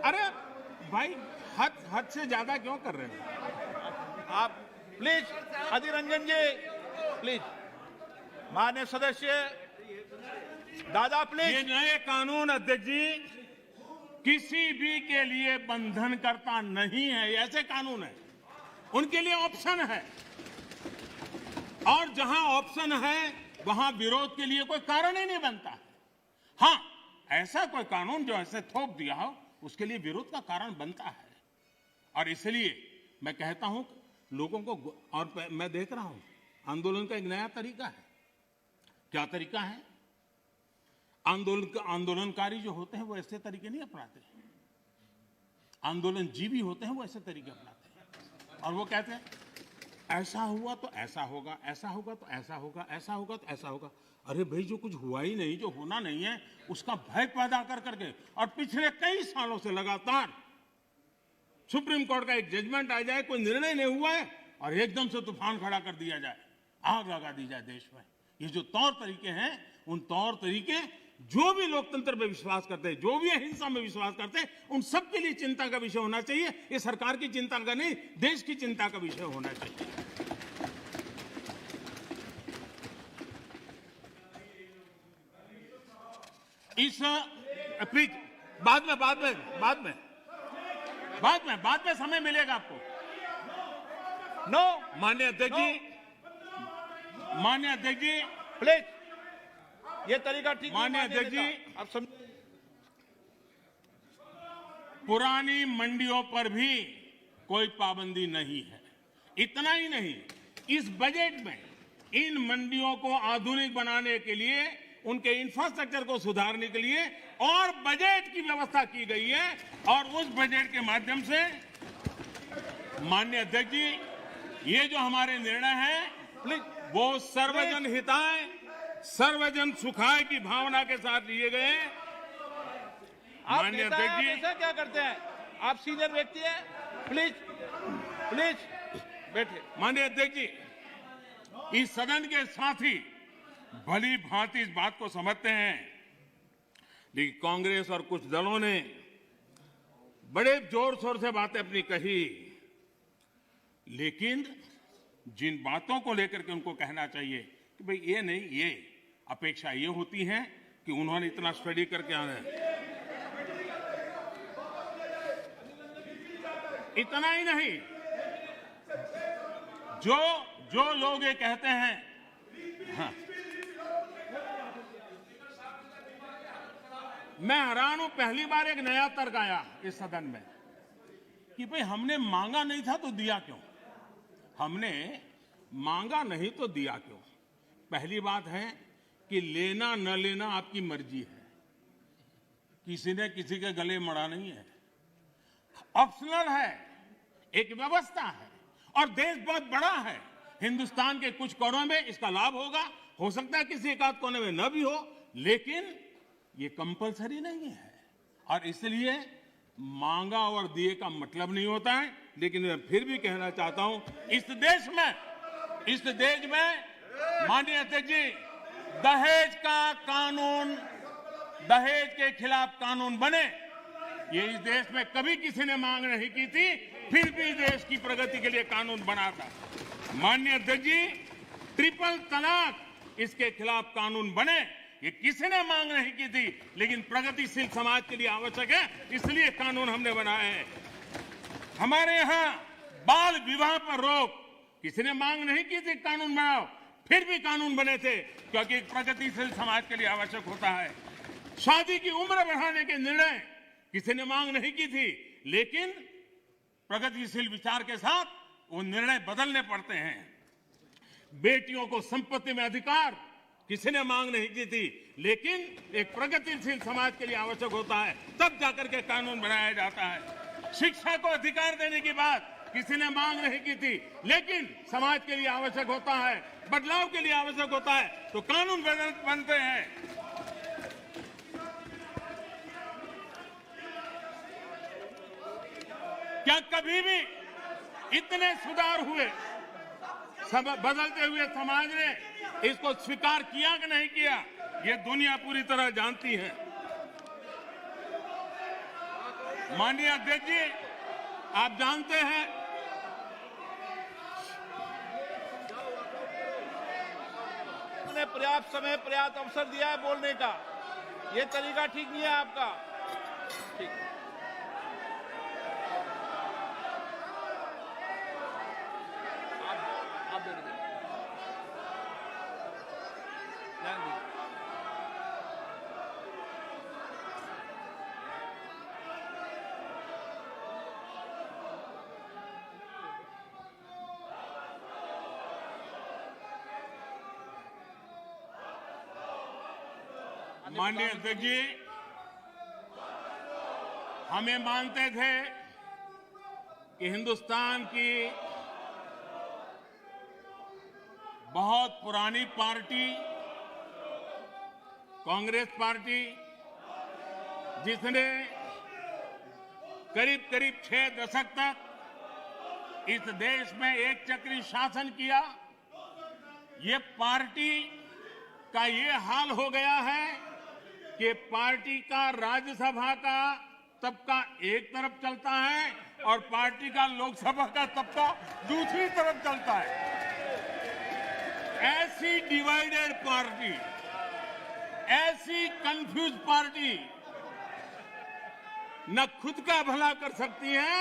अरे भाई, हद से ज्यादा क्यों कर रहे हैं आप? Please Adhir Ranjan ji, please. माननीय सदस्य दादा प्लीज। ये नए कानून अध्यक्ष जी किसी भी के लिए बंधन करता नहीं है। ऐसे कानून है, उनके लिए ऑप्शन है, और जहां ऑप्शन है वहां विरोध के लिए कोई कारण ही नहीं बनता। हां, ऐसा कोई कानून जो ऐसे थोप दिया हो, उसके लिए विरोध का कारण बनता है। और इसलिए मैं कहता हूं लोगों को, और मैं देख रहा हूं आंदोलन का एक नया तरीका है। क्या तरीका है? आंदोलनकारी जो होते हैं वो ऐसे तरीके नहीं अपनाते। आंदोलनजीवी होते हैं वो ऐसे तरीके अपनाते हैं, और वो कहते हैं ऐसा हुआ तो ऐसा होगा, ऐसा होगा तो ऐसा होगा, ऐसा होगा तो ऐसा होगा। अरे भाई, जो कुछ हुआ ही नहीं, जो होना नहीं है, उसका भय पैदा कर करके, और पिछले कई सालों से लगातार सुप्रीम कोर्ट का एक जजमेंट आ जाए, कोई निर्णय नहीं हुआ है, और एकदम से तूफान खड़ा कर दिया जाए, आग लगा दी जाए देश में। ये जो तौर तरीके हैं, उन तौर तरीके जो भी लोकतंत्र में विश्वास करते हैं, जो भी अहिंसा में विश्वास करते हैं, उन सबके लिए चिंता का विषय होना चाहिए। ये सरकार की चिंता का नहीं, देश की चिंता का विषय होना चाहिए। इस प्लीज बाद में समय मिलेगा आपको। नो। माननीय अध्यक्ष जी प्लीज, ये तरीका ठीक नहीं। माननीय अध्यक्ष जी, आप समझ, पुरानी मंडियों पर भी कोई पाबंदी नहीं है। इतना ही नहीं, इस बजट में इन मंडियों को आधुनिक बनाने के लिए, उनके इंफ्रास्ट्रक्चर को सुधारने के लिए और बजट की व्यवस्था की गई है। और उस बजट के माध्यम से माननीय अध्यक्ष जी, ये जो हमारे निर्णय हैं वो सर्वजन हिताय, सर्वजन सुखाय की भावना के साथ लिए गए। माननीय अध्यक्ष जी, ऐसा क्या करते हैं? आप सीनियर व्यक्ति हैं, प्लीज प्लीज बैठे। माननीय अध्यक्ष जी, इस सदन के साथी भली भांति इस बात को समझते हैं, लेकिन कांग्रेस और कुछ दलों ने बड़े जोर शोर से बातें अपनी कही, लेकिन जिन बातों को लेकर के उनको कहना चाहिए कि भाई ये नहीं, ये अपेक्षा ये होती है कि उन्होंने इतना स्टडी करके आना है। इतना ही नहीं, जो लोग ये कहते हैं, हाँ, मैं हैरान हूं, पहली बार एक नया तर्क आया इस सदन में कि भाई हमने मांगा नहीं था तो दिया क्यों? हमने मांगा नहीं तो दिया क्यों? पहली बात है कि लेना न लेना आपकी मर्जी है, किसी ने किसी के गले मड़ा नहीं है, ऑप्शनल है, एक व्यवस्था है और देश बहुत बड़ा है। हिंदुस्तान के कुछ कोनों में इसका लाभ होगा, हो सकता है किसी एक आध कोने में न भी हो, लेकिन ये कंपलसरी नहीं है और इसलिए मांगा और दिए का मतलब नहीं होता है। लेकिन मैं फिर भी कहना चाहता हूं, इस देश में माननीय अध्यक्ष जी, दहेज का कानून, दहेज के खिलाफ कानून बने, ये इस देश में कभी किसी ने मांग नहीं की थी, फिर भी देश की प्रगति के लिए कानून बना था। माननीय अध्यक्ष जी, ट्रिपल तलाक, इसके खिलाफ कानून बने, ये किसी ने मांग नहीं की थी, लेकिन प्रगतिशील समाज के लिए आवश्यक है, इसलिए कानून हमने बनाए हैं। हमारे यहां बाल विवाह पर रोक, किसी ने मांग नहीं की थी कानून बनाओ, फिर भी कानून बने थे, क्योंकि प्रगतिशील समाज के लिए आवश्यक होता है। शादी की उम्र बढ़ाने के निर्णय किसी ने मांग नहीं की थी, लेकिन प्रगतिशील विचार के साथ वो निर्णय बदलने पड़ते हैं। बेटियों को संपत्ति में अधिकार किसी ने मांग नहीं की थी, लेकिन एक प्रगतिशील समाज के लिए आवश्यक होता है, तब जाकर के कानून बनाया जाता है। शिक्षा को अधिकार देने की बात किसी ने मांग नहीं की थी, लेकिन समाज के लिए आवश्यक होता है, बदलाव के लिए आवश्यक होता है, तो कानून बनते हैं। क्या कभी भी इतने सुधार हुए, बदलते हुए समाज ने इसको स्वीकार किया कि नहीं किया, ये दुनिया पूरी तरह जानती है। माननीय अध्यक्ष जी, आप जानते हैं ने पर्याप्त समय, पर्याप्त अवसर दिया है बोलने का, ये तरीका ठीक नहीं है आपका। ठीक, आप दे दीजिए। ध्यान दीजिए। माननीय अध्यक्ष जी, हमें मानते थे कि हिंदुस्तान की बहुत पुरानी पार्टी कांग्रेस पार्टी, जिसने करीब करीब 6 दशक तक इस देश में एक चक्री शासन किया, ये पार्टी का ये हाल हो गया है कि पार्टी का राज्यसभा का तबका एक तरफ चलता है और पार्टी का लोकसभा का तबका दूसरी तरफ चलता है। ऐसी डिवाइडेड पार्टी, ऐसी कंफ्यूज पार्टी न खुद का भला कर सकती है,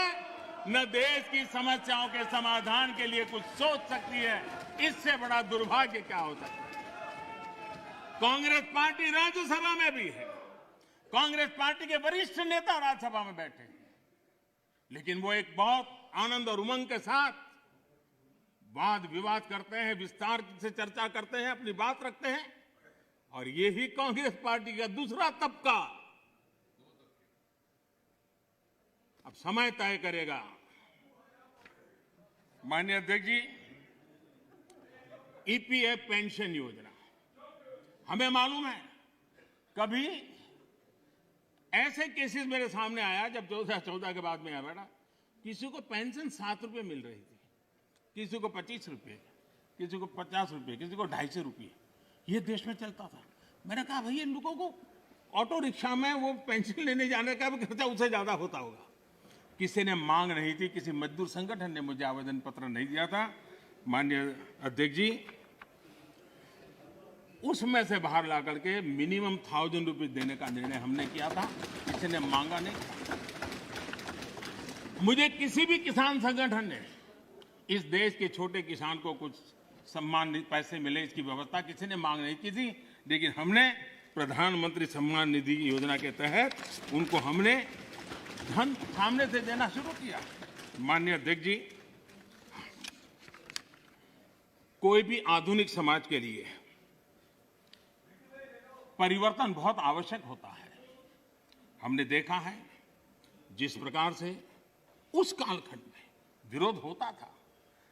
न देश की समस्याओं के समाधान के लिए कुछ सोच सकती है। इससे बड़ा दुर्भाग्य क्या हो सकता है? कांग्रेस पार्टी राज्यसभा में भी है, कांग्रेस पार्टी के वरिष्ठ नेता राज्यसभा में बैठे हैं, लेकिन वो एक बहुत आनंद और उमंग के साथ वाद विवाद करते हैं, विस्तार से चर्चा करते हैं, अपनी बात रखते हैं। और यही कांग्रेस पार्टी का दूसरा तबका अब समय तय करेगा। माननीय अध्यक्ष जी, ईपीएफ पेंशन योजना, हमें मालूम है कभी ऐसे केसेस मेरे सामने आया जब 2014 के बाद में आया बेटा, किसी को पेंशन 7 रुपए मिल रही थी, किसी को 25 रुपए, किसी को 50 रुपए, किसी को 250 रुपए, ये देश में चलता था। मैंने कहा भाई इन लोगों को ऑटो रिक्शा में वो पेंशन लेने जाने का भी खर्चा उससे ज्यादा होता होगा। किसी ने मांग नहीं थी, किसी मजदूर संगठन ने मुझे आवेदन पत्र नहीं दिया था। माननीय अध्यक्ष जी, उसमें से बाहर ला करके मिनिमम 1000 रुपए देने का निर्णय हमने किया था, किसी ने मांगा नहीं। मुझे किसी भी किसान संगठन ने इस देश के छोटे किसान को कुछ सम्मान पैसे मिले इसकी व्यवस्था किसी ने मांग नहीं की थी, लेकिन हमने प्रधानमंत्री सम्मान निधि योजना के तहत उनको हमने धन सामने से देना शुरू किया। माननीय अध्यक्ष जी, कोई भी आधुनिक समाज के लिए परिवर्तन बहुत आवश्यक होता है। हमने देखा है जिस प्रकार से उस कालखंड में विरोध होता था,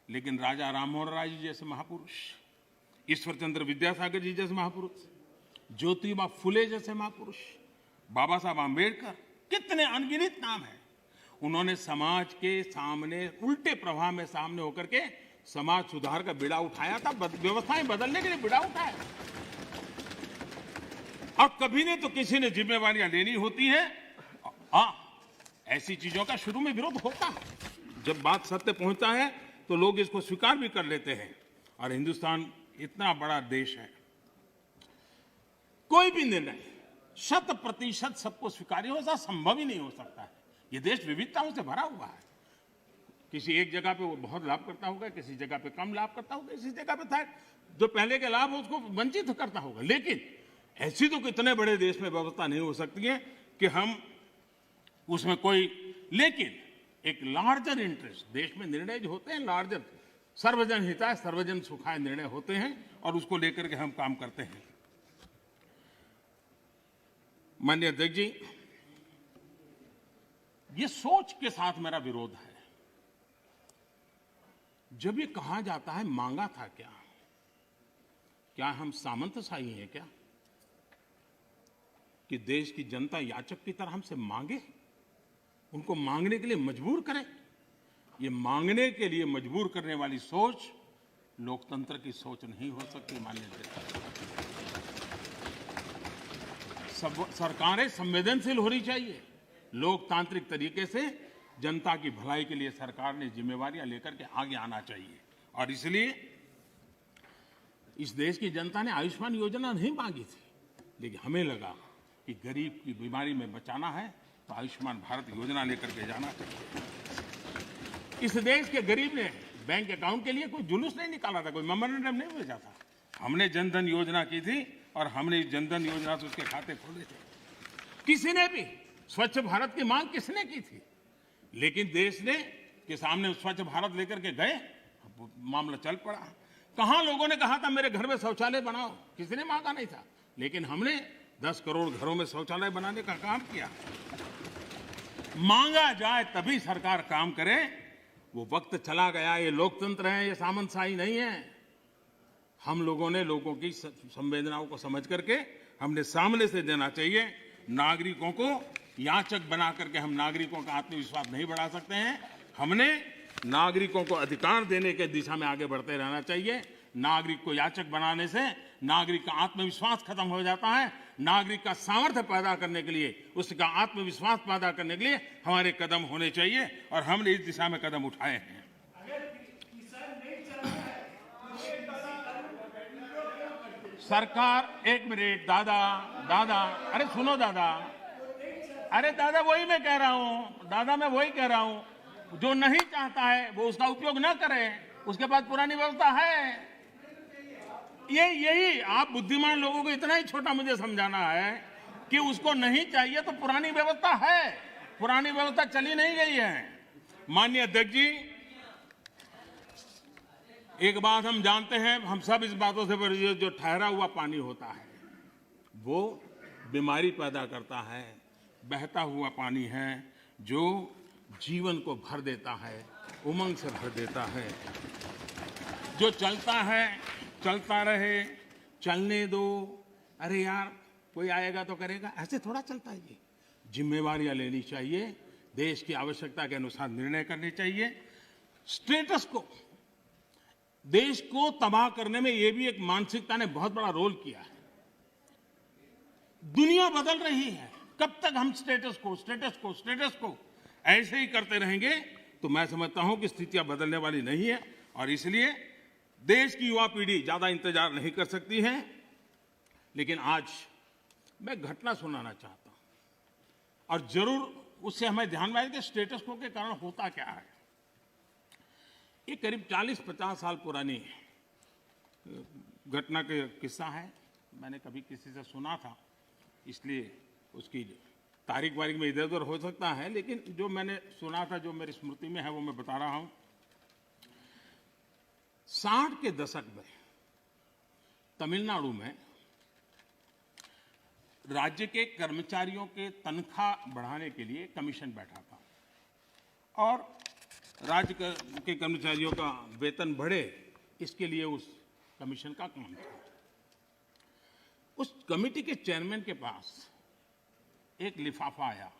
लेकिन राजा राममोहन राय जी जैसे महापुरुष, ईश्वर चंद्र विद्यासागर जी जैसे महापुरुष, ज्योतिबा फुले जैसे महापुरुष, बाबा साहब आंबेडकर, कितने अनगिनत नाम हैं, उन्होंने समाज के सामने उल्टे प्रवाह में सामने होकर के समाज सुधार का बीड़ा उठाया था, व्यवस्थाएं बदलने के लिए बीड़ा उठाया। और कभी ने तो किसी ने जिम्मेवारियां लेनी होती है। ऐसी चीजों का शुरू में विरोध होता है, जब बात सत्य पहुंचता है तो लोग इसको स्वीकार भी कर लेते हैं। और हिंदुस्तान इतना बड़ा देश है, कोई भी निर्णय 100% सबको स्वीकार्य हो, ऐसा संभव ही नहीं हो सकता है। ये देश विविधताओं से भरा हुआ है। किसी एक जगह पे वो बहुत लाभ करता होगा, किसी जगह पे कम लाभ करता होगा, किसी जगह पे जो पहले के लाभ हो उसको वंचित करता होगा। लेकिन ऐसी तो कितने बड़े देश में व्यवस्था नहीं हो सकती है कि हम उसमें कोई, लेकिन एक लार्जर इंटरेस्ट, देश में निर्णय जो होते हैं लार्जर, सर्वजन हिताय सर्वजन सुखाय निर्णय होते हैं और उसको लेकर के हम काम करते हैं। माननीय अध्यक्ष जी, ये सोच के साथ मेरा विरोध है। जब ये कहा जाता है मांगा था क्या हम सामंतशाही हैं क्या कि देश की जनता याचक की तरह हमसे मांगे, उनको मांगने के लिए मजबूर करें? ये मांगने के लिए मजबूर करने वाली सोच लोकतंत्र की सोच नहीं हो सकती। माननीय अध्यक्ष, सरकारें संवेदनशील होनी चाहिए। लोकतांत्रिक तरीके से जनता की भलाई के लिए सरकार ने जिम्मेवारियां लेकर के आगे आना चाहिए। और इसलिए इस देश की जनता ने आयुष्मान योजना नहीं मांगी थी, लेकिन हमें लगा कि गरीब की बीमारी में बचाना है तो आयुष्मान भारत योजना लेकर के जाना चाहिए। इस देश के गरीब ने बैंक अकाउंट के लिए कोई जुलूस नहीं निकाला था, कोई मेमोरेंडम नहीं भेजा था। हमने जनधन योजना की थी और हमने इस जनधन योजना से उसके खाते खोले थे। किसी ने भी स्वच्छ भारत की मांग किसने की थी? लेकिन देश ने के सामने स्वच्छ भारत लेकर के गए, मामला चल पड़ा। कहां लोगों ने कहा था मेरे घर में शौचालय बनाओ? किसी ने मांगा नहीं था, लेकिन हमने 10 करोड़ घरों में शौचालय बनाने का काम किया। मांगा जाए तभी सरकार काम करे, वो वक्त चला गया। ये लोकतंत्र है, ये सामंतशाही नहीं है। हम लोगों ने लोगों की संवेदनाओं को समझ करके हमने सामने से देना चाहिए। नागरिकों को याचक बना करके हम नागरिकों का आत्मविश्वास नहीं बढ़ा सकते हैं। हमने नागरिकों को अधिकार देने के दिशा में आगे बढ़ते रहना चाहिए। नागरिक को याचक बनाने से नागरिक का आत्मविश्वास खत्म हो जाता है। नागरिक का सामर्थ्य पैदा करने के लिए, उसका आत्मविश्वास पैदा करने के लिए हमारे कदम होने चाहिए और हमने इस दिशा में कदम उठाए हैं। सरकार, एक मिनट दादा, अरे सुनो दादा, अरे दादा वही मैं कह रहा हूं, दादा मैं वही कह रहा हूं। जो नहीं चाहता है वो उसका उपयोग न करे, उसके पास पुरानी व्यवस्था है। यही आप बुद्धिमान लोगों को इतना ही छोटा मुझे समझाना है कि उसको नहीं चाहिए तो पुरानी व्यवस्था है, पुरानी व्यवस्था चली नहीं गई है। माननीय अध्यक्ष जी, एक बात हम जानते हैं, हम सब इस बातों से परिचित, जो ठहरा हुआ पानी होता है वो बीमारी पैदा करता है। बहता हुआ पानी है जो जीवन को भर देता है, उमंग से भर देता है। जो चलता है चलता रहे, चलने दो, अरे यार कोई आएगा तो करेगा, ऐसे थोड़ा चलता है। ये जिम्मेवारियां लेनी चाहिए, देश की आवश्यकता के अनुसार निर्णय करने चाहिए। स्टेटस को, देश को तबाह करने में ये भी एक मानसिकता ने बहुत बड़ा रोल किया है। दुनिया बदल रही है, कब तक हम स्टेटस को ऐसे ही करते रहेंगे तो मैं समझता हूं कि स्थितियां बदलने वाली नहीं है। और इसलिए देश की युवा पीढ़ी ज्यादा इंतजार नहीं कर सकती है। लेकिन आज मैं घटना सुनाना चाहता हूं और जरूर उससे हमें ध्यान में आए कि स्टेटस को के कारण होता क्या है। ये करीब 40-50 साल पुरानी घटना का किस्सा है। मैंने कभी किसी से सुना था इसलिए उसकी तारीख वारीख में इधर उधर हो सकता है, लेकिन जो मैंने सुना था, जो मेरी स्मृति में है, वो मैं बता रहा हूं। 60 के दशक में तमिलनाडु में राज्य के कर्मचारियों के तनख्वाह बढ़ाने के लिए कमीशन बैठा था और राज्य के कर्मचारियों का वेतन बढ़े, इसके लिए उस कमीशन का काम था। उस कमेटी के चेयरमैन के पास एक लिफाफा आया,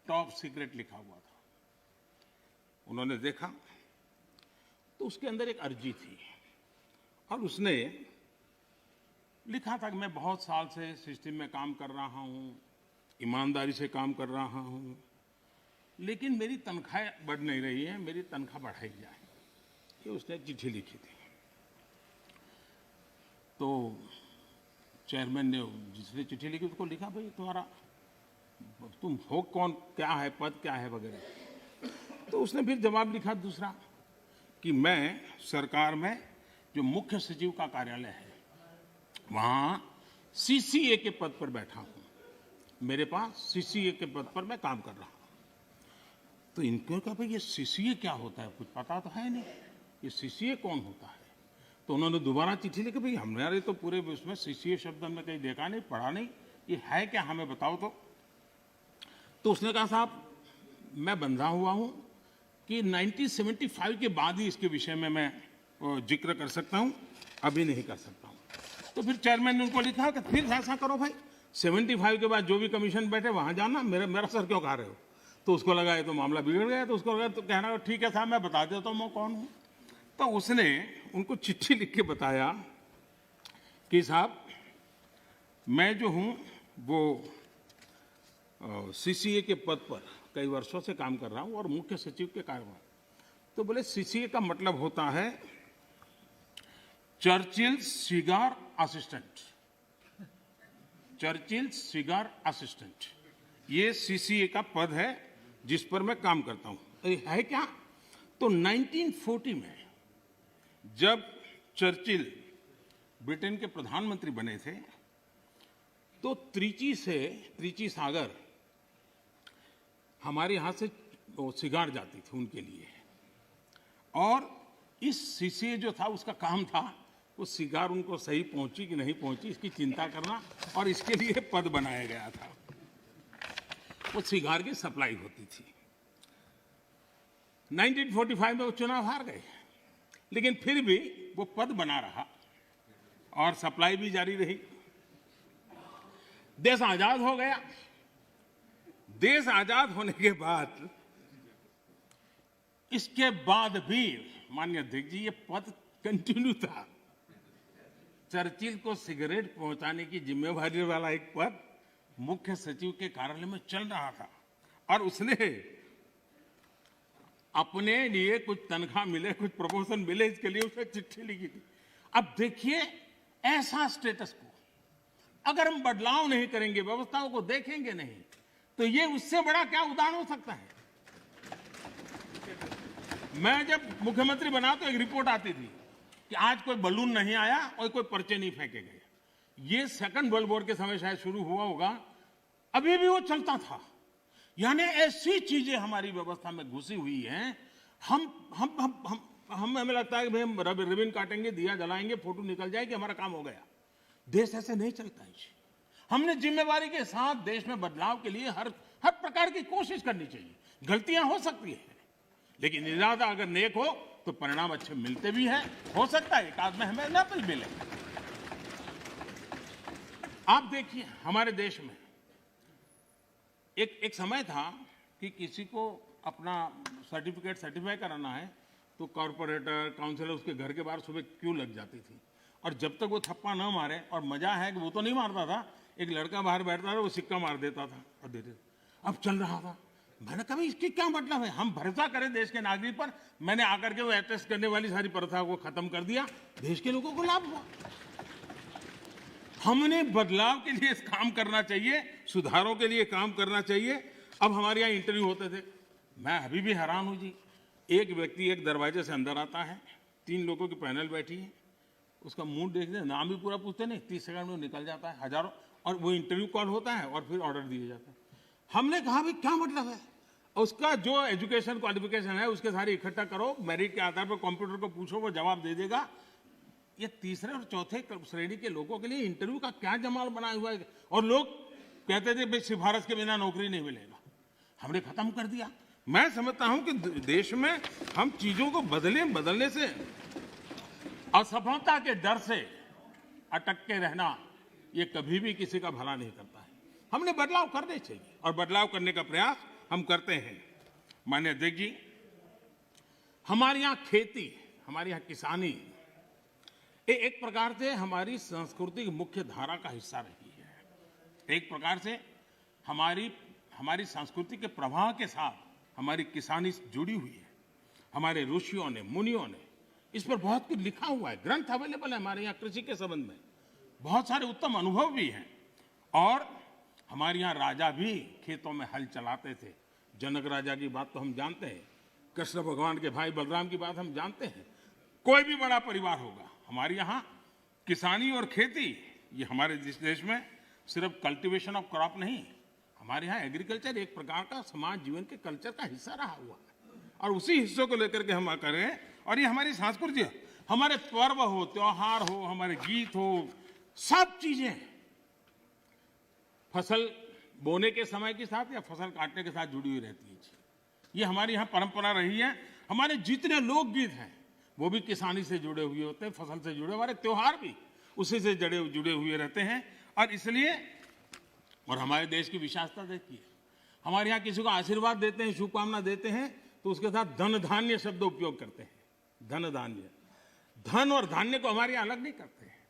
टॉप सीक्रेट लिखा हुआ था। उन्होंने देखा तो उसके अंदर एक अर्जी थी और उसने लिखा था कि मैं बहुत साल से सिस्टम में काम कर रहा हूं, ईमानदारी से काम कर रहा हूं, लेकिन मेरी तनख्वाह बढ़ नहीं रही है, मेरी तनख्वाह बढ़ाई जाए। ये उसने चिट्ठी लिखी थी। तो चेयरमैन ने जिसने चिट्ठी लिखी उसको लिखा, भाई तुम हो कौन, क्या है पद, क्या है वगैरह। तो उसने फिर जवाब लिखा दूसरा कि मैं सरकार में जो मुख्य सचिव का कार्यालय है वहां सीसीए के पद पर बैठा हूं, मेरे पास सीसीए के पद पर मैं काम कर रहा हूं। तो इनको कहा, भाई ये सीसीए क्या होता है, कुछ पता तो है नहीं, ये सीसीए कौन होता है। तो उन्होंने दोबारा चिट्ठी लिखी, भाई हमारे तो पूरे उसमें सीसीए शब्द हमने कहीं देखा नहीं, पढ़ा नहीं, ये है क्या, हमें बताओ। तो उसने कहा, साहब मैं बंधा हुआ हूं कि 1975 के बाद ही इसके विषय में मैं जिक्र कर सकता हूं, अभी नहीं कर सकता हूं। तो फिर चेयरमैन ने उनको लिखा कि फिर ऐसा करो भाई, 75 के बाद जो भी कमीशन बैठे वहां जाना, मेरा सर क्यों खा रहे हो। तो उसको लगा ये तो मामला बिगड़ गया। तो उसको लगा, तो कहना ठीक है साहब, मैं बता देता हूं मैं कौन हूं। तो उसने उनको चिट्ठी लिख के बताया कि साहब मैं जो हूं वो सीसीए के पद पर कई वर्षों से काम कर रहा हूं और मुख्य सचिव के कार्यभार। तो बोले सीसीए का मतलब होता है Churchill cigar assistant, Churchill cigar assistant, ये सीसीए का पद है जिस पर मैं काम करता हूं। अरे है क्या। तो 1940 में जब चर्चिल ब्रिटेन के प्रधानमंत्री बने थे तो त्रिची सागर हमारे यहां से वो सिगार जाती थी उनके लिए, और इस सीसीए जो था उसका काम था वो सिगार उनको सही पहुंची कि नहीं पहुंची इसकी चिंता करना, और इसके लिए पद बनाया गया था। वो सिगार की सप्लाई होती थी। 1945 में वो चुनाव हार गए, लेकिन फिर भी वो पद बना रहा और सप्लाई भी जारी रही। देश आजाद हो गया। देश आजाद होने के बाद इसके बाद भी माननीय अध्यक्ष जी ये पद कंटिन्यू था। चर्चिल को सिगरेट पहुंचाने की जिम्मेवारी वाला एक पद मुख्य सचिव के कार्यालय में चल रहा था, और उसने अपने लिए कुछ तनख्वाह मिले, कुछ प्रमोशन मिले, इसके लिए उसने चिट्ठी लिखी थी। अब देखिए ऐसा स्टेटस को अगर हम बदलाव नहीं करेंगे, व्यवस्थाओं को देखेंगे नहीं, तो ये उससे बड़ा क्या उदाहरण हो सकता है। मैं जब मुख्यमंत्री बना तो एक रिपोर्ट आती थी कि आज कोई बलून नहीं आया और कोई पर्चे नहीं फेंके गए। ये सेकंड वर्ल्ड वॉर के समय शायद शुरू हुआ होगा, अभी भी वो चलता था। यानी ऐसी चीजें हमारी व्यवस्था में घुसी हुई हैं। हमें लगता है कि भाई हम रिबन काटेंगे, दिया जलाएंगे, फोटो निकल जाएगी, हमारा काम हो गया। देश ऐसे नहीं चलता है। हमने जिम्मेवारी के साथ देश में बदलाव के लिए हर प्रकार की कोशिश करनी चाहिए। गलतियां हो सकती है, लेकिन इरादा अगर नेक हो तो परिणाम अच्छे मिलते भी हैं। हो सकता है एक आध में हमें ना भी मिले। आप देखिए हमारे देश में एक समय था कि किसी को अपना सर्टिफिकेट सर्टिफाई कराना है तो कॉर्पोरेटर, काउंसिलर उसके घर के बाहर सुबह क्यू लग जाती थी, और जब तक वो थप्पा न मारे, और मजा है कि वो तो नहीं मारता था, एक लड़का बाहर बैठता था, वो सिक्का मार देता था और देते। अब चल रहा था। मैंने कहा इसकी क्या मतलब है, हम भरोसा करें देश के नागरिक पर। मैंने आकर के वो अटेस्ट करने वाली सारी प्रथा को खत्म कर दिया, देश के लोगों को लाभ हुआ। हमने बदलाव के लिए काम करना चाहिए, सुधारों के लिए काम करना चाहिए। अब हमारे यहाँ इंटरव्यू होते थे, मैं अभी भी हैरान हूं जी। एक व्यक्ति एक दरवाजे से अंदर आता है, 3 लोगों की पैनल बैठी है, उसका मुंह देखते, नाम भी पूरा पूछते नहीं, 30 सेकंड में निकल जाता है। हजारों और वो इंटरव्यू कॉल होता है और फिर ऑर्डर दिए जाते हैं। हमने कहा भाई क्या मतलब है, उसका जो एजुकेशन क्वालिफिकेशन है उसके सारे इकट्ठा करो, मेरिट के आधार पर कंप्यूटर को पूछो, वो जवाब दे देगा। ये तीसरे और चौथे श्रेणी के लोगों के लिए इंटरव्यू का क्या जमाल बनाया हुआ है। और लोग कहते थे भाई सिफारिश के बिना नौकरी नहीं मिलेगा, हमने खत्म कर दिया। मैं समझता हूं कि देश में हम चीजों को बदलने से, असफलता के डर से अटक के रहना ये कभी भी किसी का भला नहीं करता है। हमने बदलाव करने चाहिए और बदलाव करने का प्रयास हम करते हैं। माननीय अध्यक्ष जी, हमारे यहाँ खेती, हमारे यहाँ किसानी ये एक प्रकार से हमारी संस्कृति की मुख्य धारा का हिस्सा रही है। एक प्रकार से हमारी संस्कृति के प्रवाह के साथ हमारी किसानी जुड़ी हुई है। हमारे ऋषियों ने, मुनियों ने इस पर बहुत कुछ लिखा हुआ है, ग्रंथ अवेलेबल है हमारे यहाँ कृषि के संबंध में, बहुत सारे उत्तम अनुभव भी हैं। और हमारे यहाँ राजा भी खेतों में हल चलाते थे। जनक राजा की बात तो हम जानते हैं, कृष्ण भगवान के भाई बलराम की बात हम जानते हैं। कोई भी बड़ा परिवार होगा, हमारे यहाँ किसानी और खेती ये हमारे देश में सिर्फ कल्टीवेशन ऑफ क्रॉप नहीं, हमारे यहाँ एग्रीकल्चर एक प्रकार का समाज जीवन के कल्चर का हिस्सा रहा हुआ है। और उसी हिस्सों को लेकर के हम करें, और ये हमारी संस्कृति है। हमारे पर्व हो, त्योहार हो, हमारे गीत हो, सब चीजें फसल बोने के समय के साथ या फसल काटने के साथ जुड़ी हुई रहती है। ये हमारी यहाँ परंपरा रही है। हमारे जितने लोकगीत हैं वो भी किसानी से जुड़े हुए होते हैं, फसल से जुड़े। हमारे त्योहार भी उसी से जुड़े हुए रहते हैं। और इसलिए, और हमारे देश की विशेषता देखिए, हमारे यहाँ किसी को आशीर्वाद देते हैं, शुभकामना देते हैं तो उसके साथ धन धान्य शब्द उपयोग करते हैं। धन धान्य, धन और धान्य को हमारे यहाँ अलग नहीं करते हैं।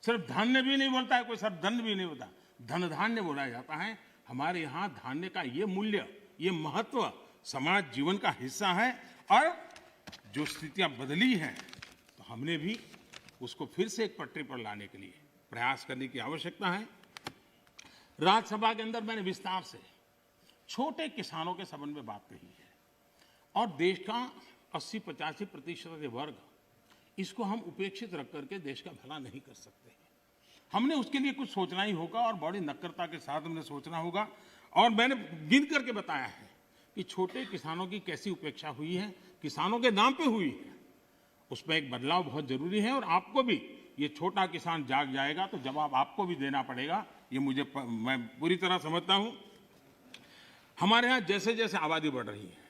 सिर्फ धान्य भी नहीं बोलता है कोई, सिर्फ धन भी नहीं होता, धन धान्य बोला जाता है। हमारे यहाँ धान्य का ये मूल्य, ये महत्व समाज जीवन का हिस्सा है। और जो स्थितियां बदली हैं तो हमने भी उसको फिर से एक पटरी पर लाने के लिए प्रयास करने की आवश्यकता है। राज्यसभा के अंदर मैंने विस्तार से छोटे किसानों के संबंध में बात कही है। और देश का 80-85% वर्ग, इसको हम उपेक्षित रख करके देश का भला नहीं कर सकते। हमने उसके लिए कुछ सोचना ही होगा और बड़ी नक्करता के साथ हमने सोचना होगा। और मैंने गिन करके बताया है कि छोटे किसानों की कैसी उपेक्षा हुई है, किसानों के नाम पे हुई है। उसमें एक बदलाव बहुत जरूरी है। और आपको भी, ये छोटा किसान जाग जाएगा तो जवाब आपको भी देना पड़ेगा, ये मैं पूरी तरह समझता हूं। हमारे यहाँ जैसे जैसे आबादी बढ़ रही है,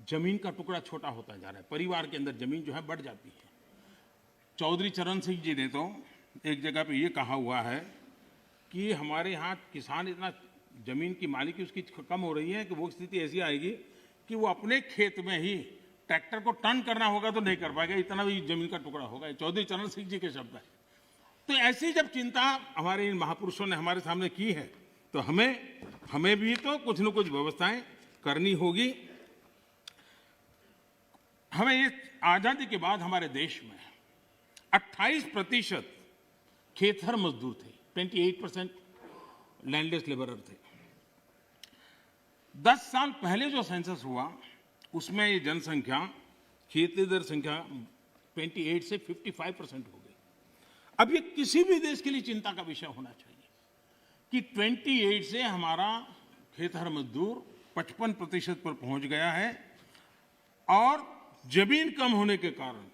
जमीन का टुकड़ा छोटा होता जा रहा है, परिवार के अंदर जमीन जो है बढ़ जाती है। चौधरी चरण सिंह जी ने तो एक जगह पे ये कहा हुआ है कि हमारे यहाँ किसान इतना जमीन की मालिकी उसकी कम हो रही है कि वो स्थिति ऐसी आएगी कि वो अपने खेत में ही ट्रैक्टर को टर्न करना होगा तो नहीं कर पाएगा, इतना भी जमीन का टुकड़ा होगा। चौधरी चरण सिंह जी के शब्द है। तो ऐसी जब चिंता हमारे इन महापुरुषों ने हमारे सामने की है तो हमें भी तो कुछ न कुछ व्यवस्थाएं करनी होगी। हमें ये आजादी के बाद हमारे देश में 28% खेतर मजदूर थे, 28% लैंडलेस लेबरर थे। 10 साल पहले जो सेंसस हुआ उसमें ये जनसंख्या, खेती दर संख्या 28 से 55% हो गई। अब ये किसी भी देश के लिए चिंता का विषय होना चाहिए कि 28 से हमारा खेतर मजदूर 55% पर पहुंच गया है। और जमीन कम होने के कारण,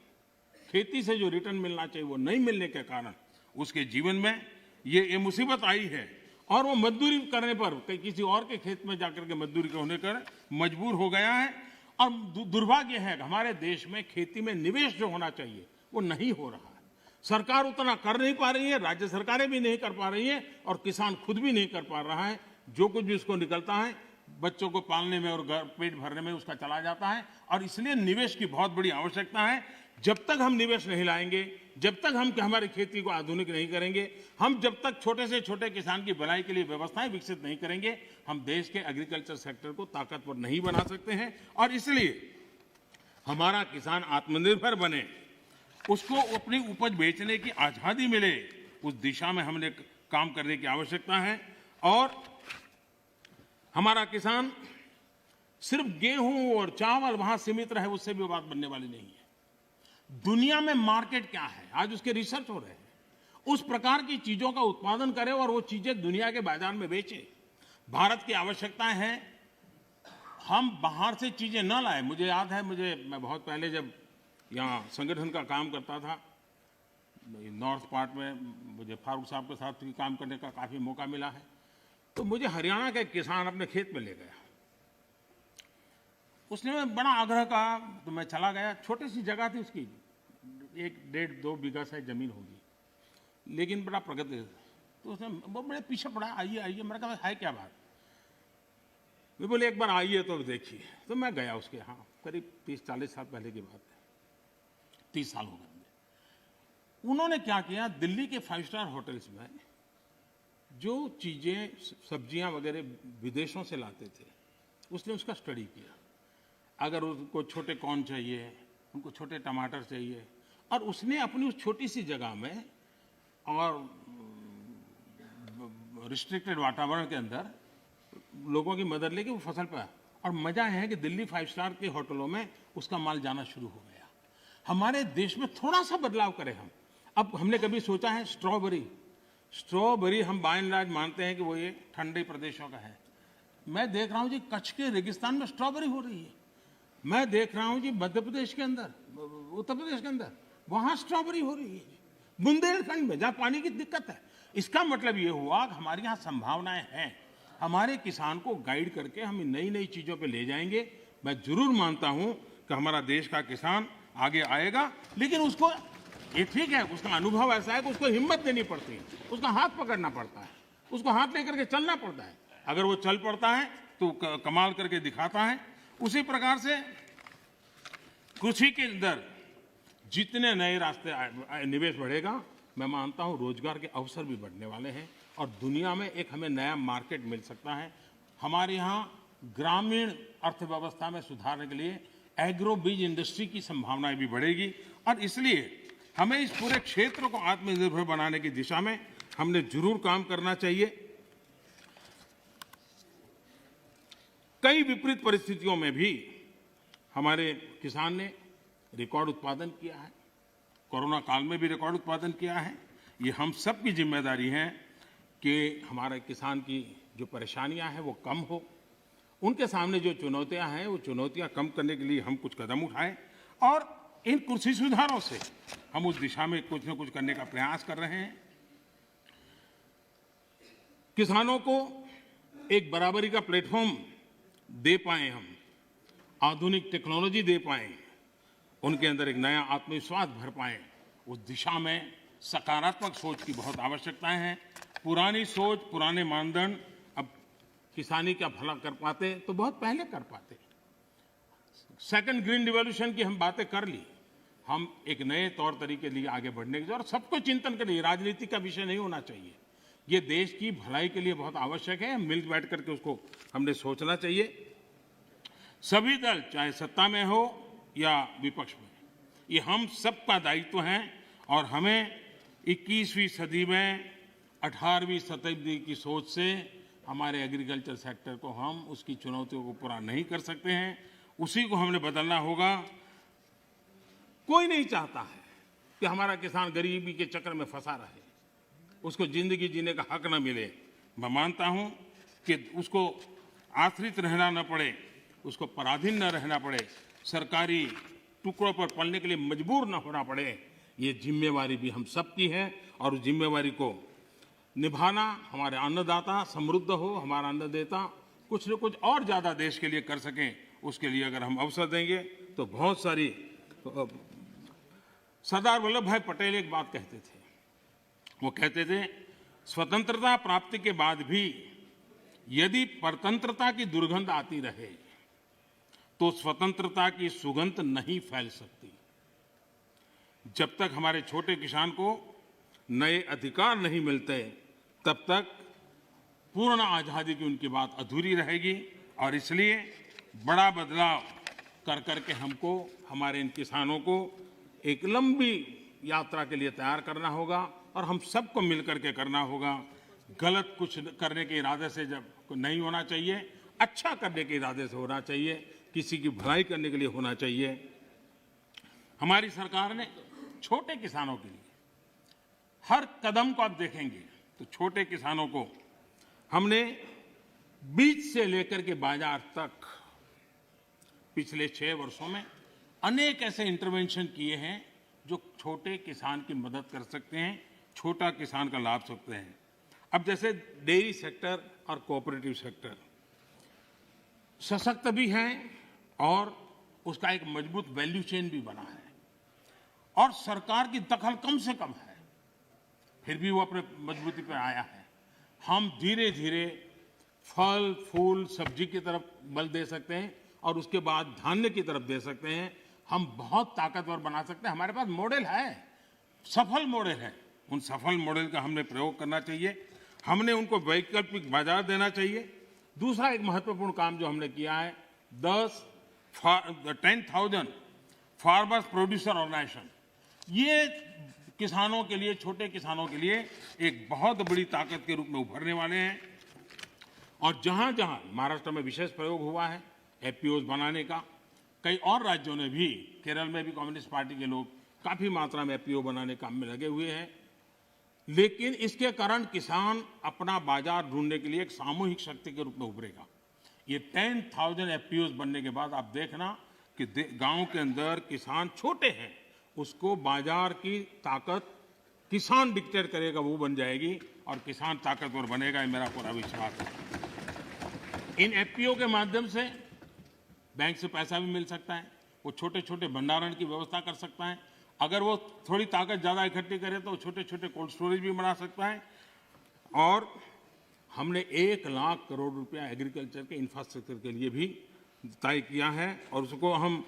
खेती से जो रिटर्न मिलना चाहिए वो नहीं मिलने के कारण उसके जीवन में ये मुसीबत आई है। और वो मजदूरी करने पर, किसी और के खेत में जाकर के मजदूरी होने पर मजबूर हो गया है। और दुर्भाग्य है कि हमारे देश में खेती में निवेश जो होना चाहिए वो नहीं हो रहा है। सरकार उतना कर नहीं पा रही है, राज्य सरकारें भी नहीं कर पा रही हैं, और किसान खुद भी नहीं कर पा रहा है। जो कुछ भी उसको निकलता है बच्चों को पालने में और पेट भरने में उसका चला जाता है। और इसलिए निवेश की बहुत बड़ी आवश्यकता है। जब तक हम निवेश नहीं लाएंगे, जब तक हम हमारी खेती को आधुनिक नहीं करेंगे, हम जब तक छोटे से छोटे किसान की भलाई के लिए व्यवस्थाएं विकसित नहीं करेंगे, हम देश के एग्रीकल्चर सेक्टर को ताकतवर नहीं बना सकते हैं। और इसलिए हमारा किसान आत्मनिर्भर बने, उसको अपनी उपज बेचने की आजादी मिले, उस दिशा में हमने काम करने की आवश्यकता है। और हमारा किसान सिर्फ गेहूं और चावल वहां सीमित रहे उससे भी बात बनने वाली नहीं है। दुनिया में मार्केट क्या है, आज उसके रिसर्च हो रहे हैं। उस प्रकार की चीजों का उत्पादन करे और वो चीजें दुनिया के बाजार में बेचे। भारत की आवश्यकता है हम बाहर से चीजें न लाए। मुझे याद है, मैं बहुत पहले जब यहाँ संगठन का काम करता था नॉर्थ पार्ट में, मुझे फारूक साहब के साथ भी काम करने का काफी मौका मिला है। तो मुझे हरियाणा का एक किसान अपने खेत में ले गया। उसने बड़ा आग्रह कहा तो मैं चला गया। छोटी सी जगह थी उसकी, 1-1.5-2 बीघा से जमीन होगी, लेकिन बड़ा प्रगति। तो उसने वो बड़े पीछे पड़ा, आइए आइए। मैंने कहा है क्या बात? मैं बोले एक बार आइए तो देखिए। तो मैं गया उसके यहाँ, करीब 30-40 साल पहले की बात है, 30 साल हो गए। उन्होंने क्या किया, दिल्ली के 5 स्टार होटल्स में जो चीजें सब्जियां वगैरह विदेशों से लाते थे, उसने उसका स्टडी किया। अगर उनको छोटे कॉर्न चाहिए, उनको छोटे टमाटर चाहिए, और उसने अपनी उस छोटी सी जगह में और रिस्ट्रिक्टेड वातावरण के अंदर लोगों की मदद लेके वो फसल पाया। और मजा है कि दिल्ली 5 स्टार के होटलों में उसका माल जाना शुरू हो गया। हमारे देश में थोड़ा सा बदलाव करें हम। अब हमने कभी सोचा है स्ट्रॉबेरी हम बाय एंड लार्ज मानते हैं कि वो ये ठंडे प्रदेशों का है। मैं देख रहा हूं जी कच्छ के रेगिस्तान में स्ट्रॉबेरी हो रही है। मैं देख रहा हूं जी मध्य प्रदेश के अंदर, उत्तर प्रदेश के अंदर, वहां स्ट्रॉबेरी हो रही है। बुंदेलखंड में जहां पानी की दिक्कत है। इसका मतलब ये हुआ कि हमारे यहाँ संभावनाएं हैं। हमारे किसान को गाइड करके हम नई नई चीजों पे ले जाएंगे। मैं जरूर मानता हूं कि हमारा देश का किसान आगे आएगा, लेकिन उसको ये ठीक है, उसका अनुभव ऐसा है कि उसको हिम्मत देनी पड़ती है, उसका हाथ पकड़ना पड़ता है, उसको हाथ लेकर के चलना पड़ता है। अगर वो चल पड़ता है तो कमाल करके दिखाता है। उसी प्रकार से कृषि के अंदर जितने नए रास्ते निवेश बढ़ेगा, मैं मानता हूं रोजगार के अवसर भी बढ़ने वाले हैं और दुनिया में एक हमें नया मार्केट मिल सकता है। हमारे यहाँ ग्रामीण अर्थव्यवस्था में सुधारने के लिए एग्रो बीज इंडस्ट्री की संभावनाएं भी बढ़ेगी और इसलिए हमें इस पूरे क्षेत्र को आत्मनिर्भर बनाने की दिशा में हमने जरूर काम करना चाहिए। कई विपरीत परिस्थितियों में भी हमारे किसान ने रिकॉर्ड उत्पादन किया है। कोरोना काल में भी रिकॉर्ड उत्पादन किया है। ये हम सब की जिम्मेदारी है कि हमारे किसान की जो परेशानियां हैं वो कम हो। उनके सामने जो चुनौतियां हैं वो चुनौतियां कम करने के लिए हम कुछ कदम उठाएं और इन कृषि सुधारों से हम उस दिशा में कुछ न कुछ करने का प्रयास कर रहे हैं। किसानों को एक बराबरी का प्लेटफॉर्म दे पाए, हम आधुनिक टेक्नोलॉजी दे पाए, उनके अंदर एक नया आत्मविश्वास भर पाए, उस दिशा में सकारात्मक सोच की बहुत आवश्यकता है। पुरानी सोच, पुराने मानदंड अब किसानी का भला कर पाते तो बहुत पहले कर पाते। सेकंड ग्रीन रिवॉल्यूशन की हम बातें कर ली। हम एक नए तौर तरीके लिए आगे बढ़ने की और सबको चिंतन के लिए, राजनीति का विषय नहीं होना चाहिए। ये देश की भलाई के लिए बहुत आवश्यक है। मिल बैठ करके उसको हमने सोचना चाहिए। सभी दल चाहे सत्ता में हो या विपक्ष में, ये हम सबका दायित्व है और हमें 21वीं सदी में 18वीं शताब्दी की सोच से हमारे एग्रीकल्चर सेक्टर को हम उसकी चुनौतियों को पूरा नहीं कर सकते हैं। उसी को हमने बदलना होगा। कोई नहीं चाहता है कि हमारा किसान गरीबी के चक्कर में फंसा रहे, उसको जिंदगी जीने का हक न मिले। मैं मानता हूं कि उसको आश्रित रहना न पड़े, उसको पराधीन न रहना पड़े, सरकारी टुकड़ों पर पलने के लिए मजबूर न होना पड़े। ये जिम्मेवारी भी हम सबकी है और उस जिम्मेवारी को निभाना, हमारे अन्नदाता समृद्ध हो, हमारा अन्नदाता कुछ न कुछ और ज्यादा देश के लिए कर सकें, उसके लिए अगर हम अवसर देंगे तो बहुत सारी। सरदार वल्लभ भाई पटेल एक बात कहते थे, वो कहते थे स्वतंत्रता प्राप्ति के बाद भी यदि परतंत्रता की दुर्गंध आती रहे तो स्वतंत्रता की सुगंध नहीं फैल सकती। जब तक हमारे छोटे किसान को नए अधिकार नहीं मिलते तब तक पूर्ण आजादी की उनकी बात अधूरी रहेगी और इसलिए बड़ा बदलाव कर करके हमको, हमारे इन किसानों को एक लंबी यात्रा के लिए तैयार करना होगा और हम सबको मिलकर के करना होगा। गलत कुछ करने के इरादे से जब नहीं होना चाहिए, अच्छा करने के इरादे से होना चाहिए, किसी की भलाई करने के लिए होना चाहिए। हमारी सरकार ने छोटे किसानों के लिए हर कदम को आप देखेंगे तो छोटे किसानों को हमने बीज से लेकर के बाजार तक पिछले 6 वर्षों में अनेक ऐसे इंटरवेंशन किए हैं जो छोटे किसान की मदद कर सकते हैं, छोटा किसान का लाभ सकते हैं। अब जैसे डेयरी सेक्टर और कोऑपरेटिव सेक्टर सशक्त भी है और उसका एक मजबूत वैल्यू चेन भी बना है और सरकार की दखल कम से कम है, फिर भी वो अपने मजबूती पर आया है। हम धीरे धीरे फल फूल सब्जी की तरफ बल दे सकते हैं और उसके बाद धान्य की तरफ दे सकते हैं। हम बहुत ताकतवर बना सकते हैं। हमारे पास मॉडल है, सफल मॉडल है। उन सफल मॉडल का हमने प्रयोग करना चाहिए। हमने उनको वैकल्पिक बाजार देना चाहिए। दूसरा एक महत्वपूर्ण काम जो हमने किया है 10,000 फार्मर्स प्रोड्यूसर ऑर्गेनाइजेशन, ये किसानों के लिए, छोटे किसानों के लिए एक बहुत बड़ी ताकत के रूप में उभरने वाले हैं। और जहां जहां महाराष्ट्र में विशेष प्रयोग हुआ है एफपीओ बनाने का, कई और राज्यों ने भी, केरल में भी कम्युनिस्ट पार्टी के लोग काफी मात्रा में एफपीओ बनाने काम में लगे हुए हैं। लेकिन इसके कारण किसान अपना बाजार ढूंढने के लिए एक सामूहिक शक्ति के रूप में उभरेगा। ये 10,000 एफपीओ बनने के बाद आप देखना कि गांव के अंदर किसान छोटे हैं, उसको बाजार की ताकत किसान डिक्टेट करेगा, वो बन जाएगी और किसान ताकतवर बनेगा, ये मेरा पूरा विश्वास है। इन एफपीओ के माध्यम से बैंक से पैसा भी मिल सकता है, वो छोटे छोटे भंडारण की व्यवस्था कर सकता है। अगर वो थोड़ी ताकत ज्यादा इकट्ठी करे तो छोटे छोटे कोल्ड स्टोरेज भी बना सकता है। और हमने 1 लाख करोड़ रुपया एग्रीकल्चर के इंफ्रास्ट्रक्चर के लिए भी तय किया है और उसको हम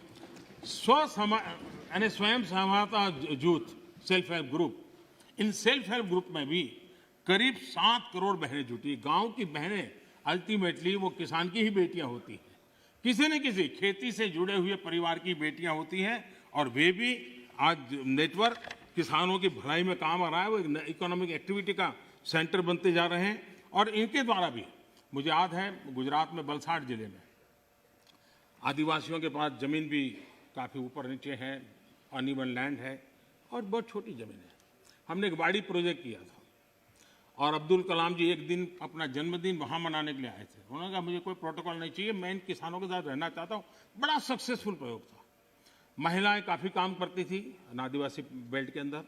स्वयं सहायता जूथ, सेल्फ हेल्प ग्रुप, इन सेल्फ हेल्प ग्रुप में भी करीब 7 करोड़ बहनें जुटी। गांव की बहनें अल्टीमेटली वो किसान की ही बेटियां होती हैं, किसी न किसी खेती से जुड़े हुए परिवार की बेटियां होती हैं और वे भी आज नेटवर्क किसानों की भलाई में काम आ रहा है। वो एक इकोनॉमिक एक्टिविटी का सेंटर बनते जा रहे हैं और इनके द्वारा भी, मुझे याद है गुजरात में वलसाड जिले में आदिवासियों के पास जमीन भी काफी ऊपर नीचे है, अनइवन लैंड है और बहुत छोटी जमीन है। हमने एक बाड़ी प्रोजेक्ट किया था और अब्दुल कलाम जी एक दिन अपना जन्मदिन वहां मनाने के लिए आए थे। उन्होंने कहा मुझे कोई प्रोटोकॉल नहीं चाहिए, मैं इन किसानों के साथ रहना चाहता हूं। बड़ा सक्सेसफुल प्रयोग था। महिलाएं काफी काम करती थी आदिवासी बेल्ट के अंदर।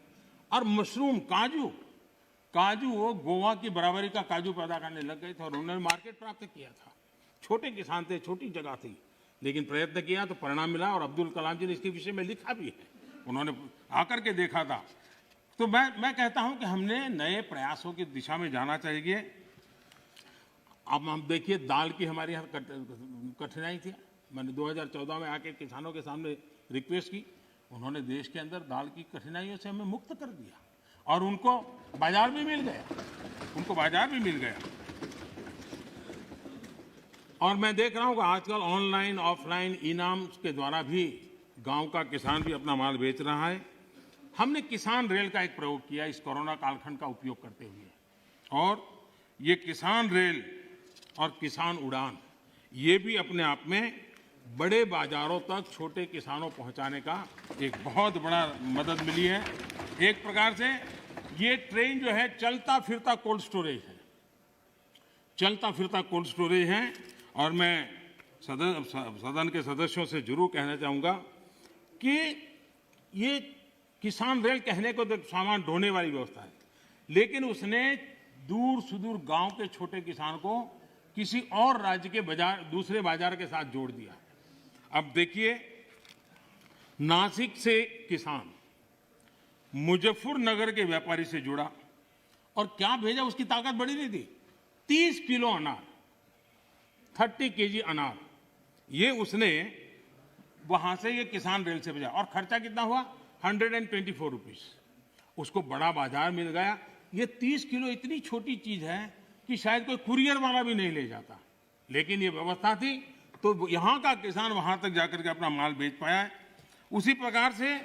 और मशरूम, काजू वो गोवा की बराबरी का काजू पैदा करने लग गए थे और उन्होंने मार्केट प्राप्त किया था। छोटे किसान थे, छोटी जगह थी, लेकिन प्रयत्न किया तो परिणाम मिला और अब्दुल कलाम जी ने इसके विषय में लिखा भी है। उन्होंने आकर के देखा था। तो मैं कहता हूं कि हमने नए प्रयासों की दिशा में जाना चाहिए। अब हम देखिए, दाल की हमारे यहाँ कठिनाई थी। मैंने 2014 में आके किसानों के सामने रिक्वेस्ट की, उन्होंने देश के अंदर दाल की कठिनाइयों से हमें मुक्त कर दिया और उनको बाजार भी मिल गया। और मैं देख रहा हूं कि आजकल ऑनलाइन ऑफलाइन इनाम के द्वारा भी गांव का किसान भी अपना माल बेच रहा है। हमने किसान रेल का एक प्रयोग किया इस कोरोना कालखंड का उपयोग करते हुए, और ये किसान रेल और किसान उड़ान, ये भी अपने आप में बड़े बाजारों तक छोटे किसानों पहुंचाने का एक बहुत बड़ा मदद मिली है। एक प्रकार से ये ट्रेन जो है चलता फिरता कोल्ड स्टोरेज है। और मैं सदन के सदस्यों से जरूर कहना चाहूंगा कि ये किसान रेल कहने को तो सामान ढोने वाली व्यवस्था है, लेकिन उसने दूर सुदूर गांव के छोटे किसान को किसी और राज्य के दूसरे बाजार के साथ जोड़ दिया। अब देखिए, नासिक से किसान मुजफ्फरनगर के व्यापारी से जुड़ा और क्या भेजा, उसकी ताकत बड़ी नहीं थी। 30 किलो अनार, 30 केजी अनार, ये उसने वहां से ये किसान रेल से भेजा और खर्चा कितना हुआ, 124 रुपीज। उसको बड़ा बाजार मिल गया। ये 30 किलो इतनी छोटी चीज है कि शायद कोई कुरियर वाला भी नहीं ले जाता, लेकिन ये व्यवस्था थी तो यहां का किसान वहां तक जाकर के अपना माल बेच पाया है। उसी प्रकार से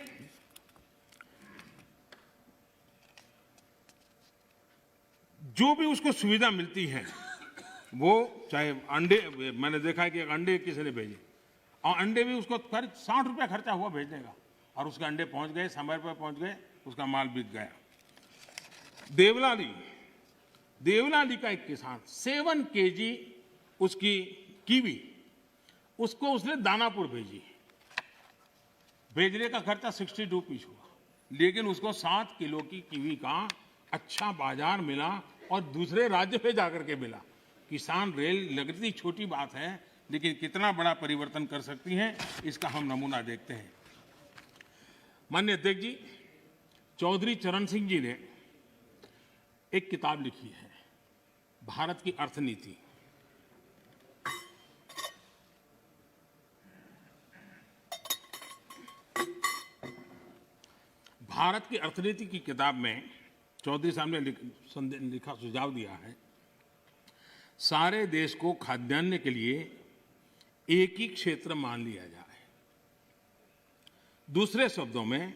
जो भी उसको सुविधा मिलती है, वो चाहे अंडे, मैंने देखा है कि एक अंडे किसी ने भेजे और अंडे भी उसको करीब 60 रुपया खर्चा हुआ भेजने का और उसके अंडे पहुंच गए, समय पर पहुंच गए, उसका माल बिक गया। देवलाली देवलाली का एक किसान 7 केजी उसकी कीवी उसको उसने दानापुर भेजने का खर्चा 60 रुपीज हुआ, लेकिन उसको 7 किलो की कीवी का अच्छा बाजार मिला और दूसरे राज्य पे जाकर के मिला। किसान रेल लगती छोटी बात है, लेकिन कितना बड़ा परिवर्तन कर सकती है, इसका हम नमूना देखते हैं। माननीय अध्यक्ष जी, चौधरी चरण सिंह जी ने एक किताब लिखी है, भारत की अर्थनीति। भारत की अर्थनीति की किताब में चौधरी साहब ने लिखा सुझाव दिया है, सारे देश को खाद्यान्न के लिए एक ही क्षेत्र मान लिया जाए। दूसरे शब्दों में,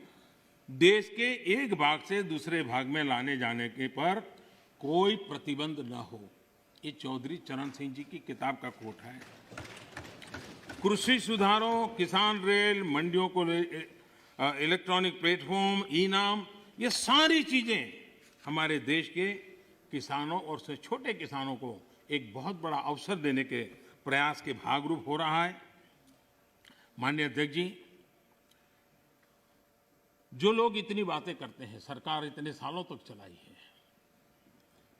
देश के एक भाग से दूसरे भाग में लाने जाने के पर कोई प्रतिबंध न हो। ये चौधरी चरण सिंह जी की किताब का कोट है। कृषि सुधारों, किसान रेल, मंडियों को इलेक्ट्रॉनिक प्लेटफॉर्म, ई-नाम, ये सारी चीजें हमारे देश के किसानों और से छोटे किसानों को एक बहुत बड़ा अवसर देने के प्रयास के भागरूप हो रहा है। माननीय अध्यक्ष जी, जो लोग इतनी बातें करते हैं, सरकार इतने सालों तक चलाई है,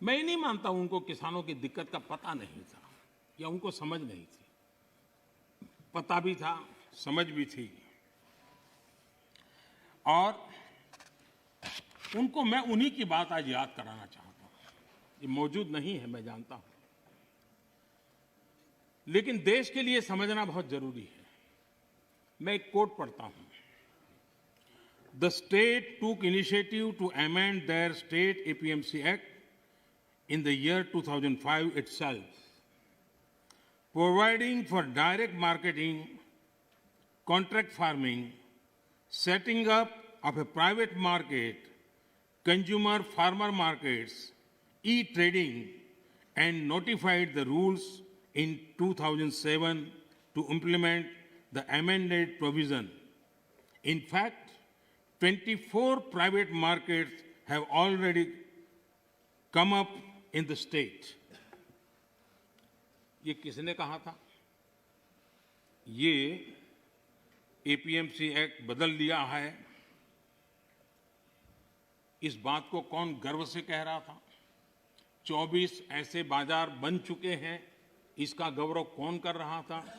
मैं ये नहीं मानता उनको किसानों की दिक्कत का पता नहीं था या उनको समझ नहीं थी। पता भी था, समझ भी थी, और उनको मैं उन्हीं की बात आज याद कराना चाहता हूं। ये मौजूद नहीं है, मैं जानता हूं, लेकिन देश के लिए समझना बहुत जरूरी है। मैं एक कोट पढ़ता हूं। The state took initiative to amend their state APMC Act in the year 2005 itself, providing for direct marketing, contract farming, setting up of a private market, consumer farmer markets, e-trading, and notified the rules in 2007 to implement the amended provision. In fact, 24 private markets have already come up in the state. ये किसने कहा था? ये APMC act बदल दिया है। इस बात को कौन गर्व से कह रहा था? 24 ऐसे बाजार बन चुके हैं, इसका गौरव कौन कर रहा था?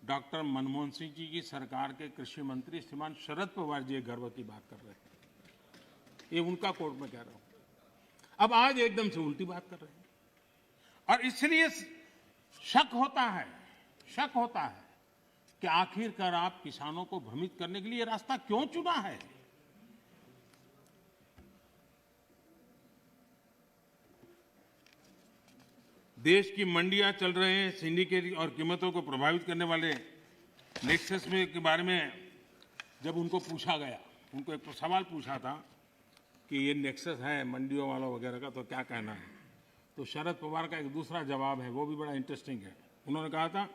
डॉक्टर मनमोहन सिंह जी की सरकार के कृषि मंत्री श्रीमान शरद पवार जी गर्व की बात कर रहे हैं। ये उनका कोर्ट में कह रहा हूं। अब आज एकदम से उल्टी बात कर रहे हैं, और इसलिए शक होता है कि आखिरकार आप किसानों को भ्रमित करने के लिए रास्ता क्यों चुना है? देश की मंडियां चल रहे हैं, सिंडिकेट और कीमतों को प्रभावित करने वाले नेक्सस में के बारे में जब उनको पूछा गया, उनको एक सवाल पूछा था कि ये नेक्सस है मंडियों वालों वगैरह का, तो क्या कहना है? तो शरद पवार का एक दूसरा जवाब है, वो भी बड़ा इंटरेस्टिंग है। उन्होंने कहा था,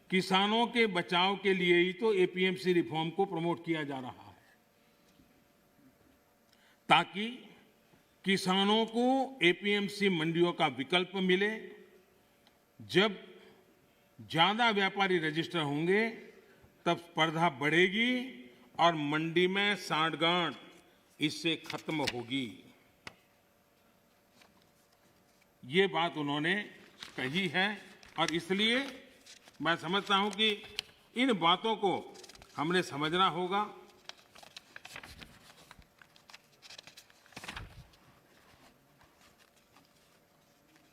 किसानों के बचाव के लिए ही तो एपीएमसी रिफॉर्म को प्रमोट किया जा रहा है, ताकि किसानों को एपीएमसी मंडियों का विकल्प मिले। जब ज्यादा व्यापारी रजिस्टर होंगे, तब स्पर्धा बढ़ेगी और मंडी में सांठगांठ इससे खत्म होगी। ये बात उन्होंने कही है, और इसलिए मैं समझता हूं कि इन बातों को हमने समझना होगा।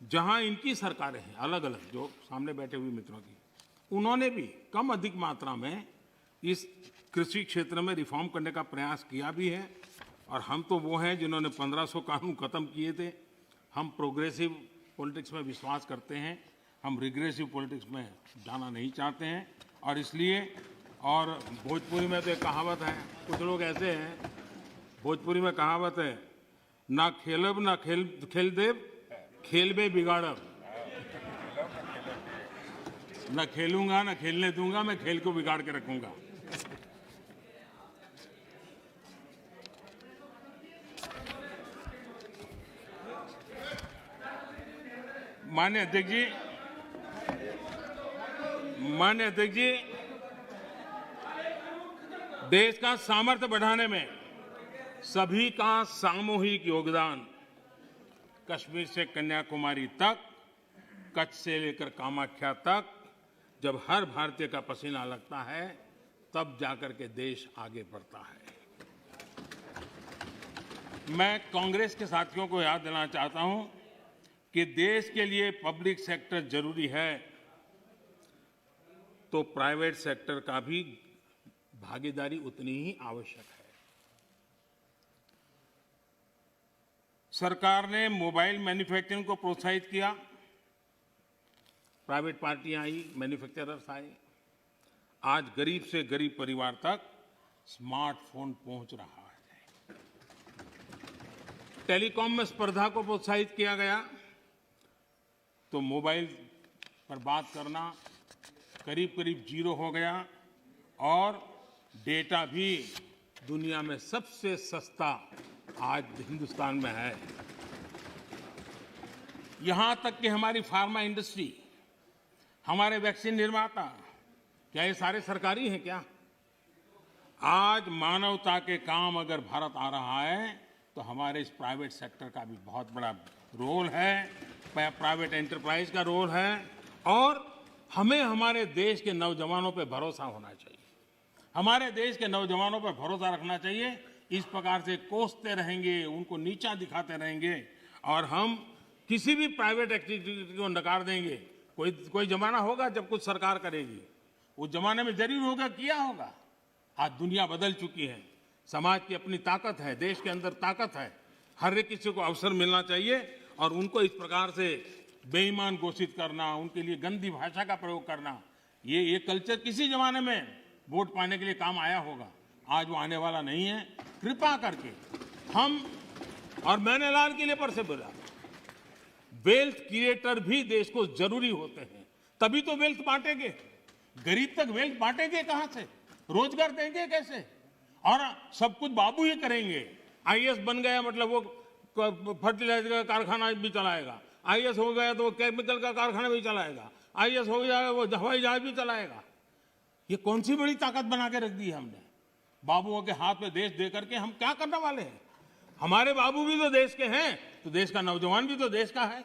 जहां इनकी सरकारें हैं अलग अलग, जो सामने बैठे हुए मित्रों की, उन्होंने भी कम अधिक मात्रा में इस कृषि क्षेत्र में रिफॉर्म करने का प्रयास किया भी है। और हम तो वो हैं जिन्होंने 1500 कानून खत्म किए थे। हम प्रोग्रेसिव पॉलिटिक्स में विश्वास करते हैं, हम रिग्रेसिव पॉलिटिक्स में जाना नहीं चाहते हैं। और इसलिए, और भोजपुरी में तो एक कहावत है, कुछ लोग ऐसे हैं, भोजपुरी में कहावत है, ना खेलब ना खेल देव, खेल में बिगाड़ब। न खेलूंगा न खेलने दूंगा, मैं खेल को बिगाड़ के रखूंगा। माननीय अध्यक्ष जी, देश का सामर्थ्य बढ़ाने में सभी का सामूहिक योगदान, कश्मीर से कन्याकुमारी तक, कच्छ से लेकर कामाख्या तक, जब हर भारतीय का पसीना लगता है तब जाकर के देश आगे बढ़ता है। मैं कांग्रेस के साथियों को याद दिलाना चाहता हूं कि देश के लिए पब्लिक सेक्टर जरूरी है तो प्राइवेट सेक्टर का भी भागीदारी उतनी ही आवश्यक है। सरकार ने मोबाइल मैन्युफैक्चरिंग को प्रोत्साहित किया, प्राइवेट पार्टियां आई, मैन्युफैक्चरर्स आए। आज गरीब से गरीब परिवार तक स्मार्टफोन पहुंच रहा है। टेलीकॉम में स्पर्धा को प्रोत्साहित किया गया तो मोबाइल पर बात करना करीब करीब जीरो हो गया और डेटा भी दुनिया में सबसे सस्ता आज हिंदुस्तान में है। यहां तक कि हमारी फार्मा इंडस्ट्री, हमारे वैक्सीन निर्माता, क्या ये सारे सरकारी हैं क्या? आज मानवता के काम अगर भारत आ रहा है तो हमारे इस प्राइवेट सेक्टर का भी बहुत बड़ा रोल है, प्राइवेट एंटरप्राइज का रोल है और हमें हमारे देश के नौजवानों पे भरोसा होना चाहिए। हमारे देश के नौजवानों पर भरोसा रखना चाहिए। इस प्रकार से कोसते रहेंगे, उनको नीचा दिखाते रहेंगे और हम किसी भी प्राइवेट एक्टिविटी को नकार देंगे। कोई जमाना होगा जब कुछ सरकार करेगी, उस जमाने में जरूर होगा, किया होगा। आज दुनिया बदल चुकी है, समाज की अपनी ताकत है, देश के अंदर ताकत है। हर एक किसी को अवसर मिलना चाहिए और उनको इस प्रकार से बेईमान घोषित करना, उनके लिए गंदी भाषा का प्रयोग करना, ये कल्चर किसी जमाने में वोट पाने के लिए काम आया होगा, आज वो आने वाला नहीं है। कृपा करके हम, और मैंने लाल किले पर से बोला, वेल्थ क्रिएटर भी देश को जरूरी होते हैं, तभी तो वेल्थ बांटेंगे। गरीब तक वेल्थ बांटेंगे कहां से? रोजगार देंगे कैसे? और सब कुछ बाबू ही करेंगे। आईएएस बन गया मतलब वो फर्टिलाइजर का कारखाना भी चलाएगा, आईएएस हो गया तो वो केमिकल का कारखाना भी चलाएगा, आईएएस हो गया वो हवाई जहाज भी चलाएगा। ये कौन सी बड़ी ताकत बना के रख दी है हमने? बाबुओं के हाथ में देश दे करके हम क्या करने वाले हैं? हमारे बाबू भी तो देश के हैं, तो देश का नौजवान भी तो देश का है।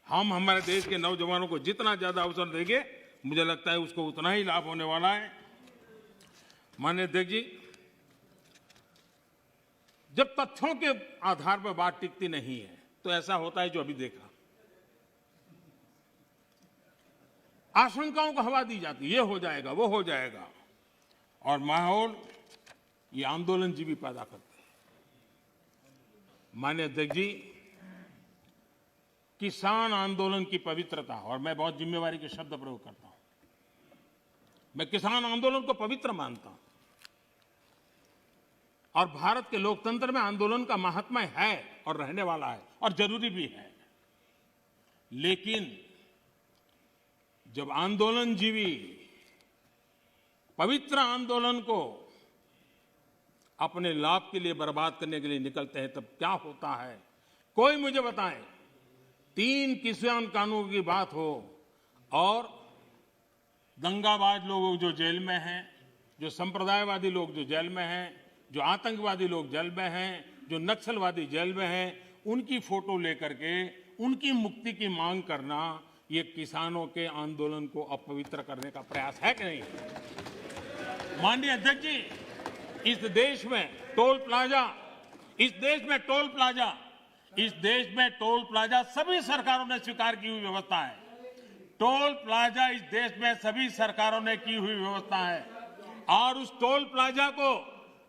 हम हमारे देश के नौजवानों को जितना ज्यादा अवसर देंगे, मुझे लगता है उसको उतना ही लाभ होने वाला है। माननीय अध्यक्ष जी, जब तथ्यों के आधार पर बात टिकती नहीं है तो ऐसा होता है जो अभी देखा, आशंकाओं को हवा दी जाती है, ये हो जाएगा, वो हो जाएगा, और माहौल ये आंदोलन जी भी पैदा करते हैं। माननीय अध्यक्ष जी, किसान आंदोलन की पवित्रता, और मैं बहुत जिम्मेवारी के शब्द प्रयोग करता हूं, मैं किसान आंदोलन को पवित्र मानता हूं और भारत के लोकतंत्र में आंदोलन का महात्म्य है और रहने वाला है और जरूरी भी है। लेकिन जब आंदोलनजीवी पवित्र आंदोलन को अपने लाभ के लिए बर्बाद करने के लिए निकलते हैं, तब क्या होता है? कोई मुझे बताए। 3 किसान कानून की बात हो और दंगाबाज लोग जो जेल में हैं, जो संप्रदायवादी लोग जो जेल में हैं, जो आतंकवादी लोग जेल में हैं, जो नक्सलवादी जेल में हैं, उनकी फोटो लेकर के उनकी मुक्ति की मांग करना, ये किसानों के आंदोलन को अपवित्र करने का प्रयास है कि नहीं? माननीय अध्यक्ष जी, इस देश में टोल प्लाजा, सभी सरकारों ने स्वीकार की हुई व्यवस्था है। टोल प्लाजा इस देश में सभी सरकारों ने की हुई व्यवस्था है और उस टोल प्लाजा को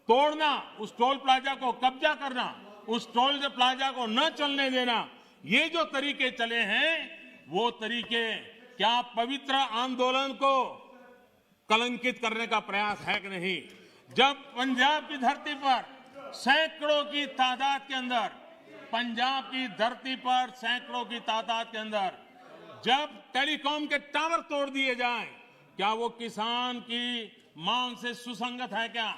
तोड़ना, उस टोल प्लाजा को कब्जा करना, उस टोल प्लाजा को न चलने देना, ये जो तरीके चले हैं, वो तरीके क्या पवित्र आंदोलन को कलंकित करने का प्रयास है कि नहीं? जब पंजाब की धरती पर सैकड़ों की तादाद के अंदर, पंजाब की धरती पर सैकड़ों की तादाद के अंदर जब टेलीकॉम के टावर तोड़ दिए जाएं, क्या वो किसान की मांग से सुसंगत है? क्या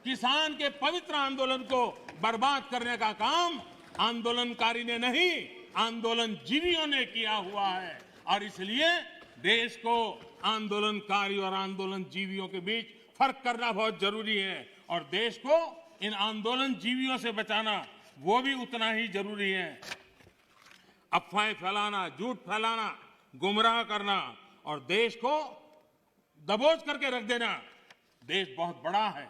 किसान के पवित्र आंदोलन को बर्बाद करने का काम आंदोलनकारी ने नहीं, आंदोलन जीवियों ने किया हुआ है और इसलिए देश को आंदोलनकारी और आंदोलन जीवियों के बीच फर्क करना बहुत जरूरी है और देश को इन आंदोलन जीवियों से बचाना वो भी उतना ही जरूरी है। अफवाहें फैलाना, झूठ फैलाना, गुमराह करना और देश को दबोच करके रख देना, देश बहुत बड़ा है,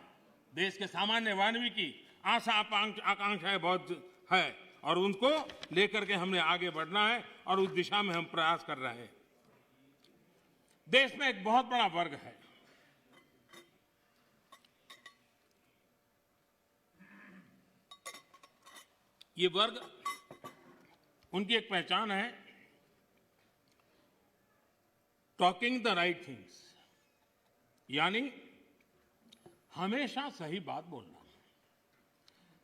देश के सामान्य मानवी की आशा आकांक्षाएं बहुत है और उनको लेकर के हमने आगे बढ़ना है और उस दिशा में हम प्रयास कर रहे हैं। देश में एक बहुत बड़ा वर्ग है, ये वर्ग, उनकी एक पहचान है टॉकिंग द राइट थिंग्स, यानी हमेशा सही बात बोलना।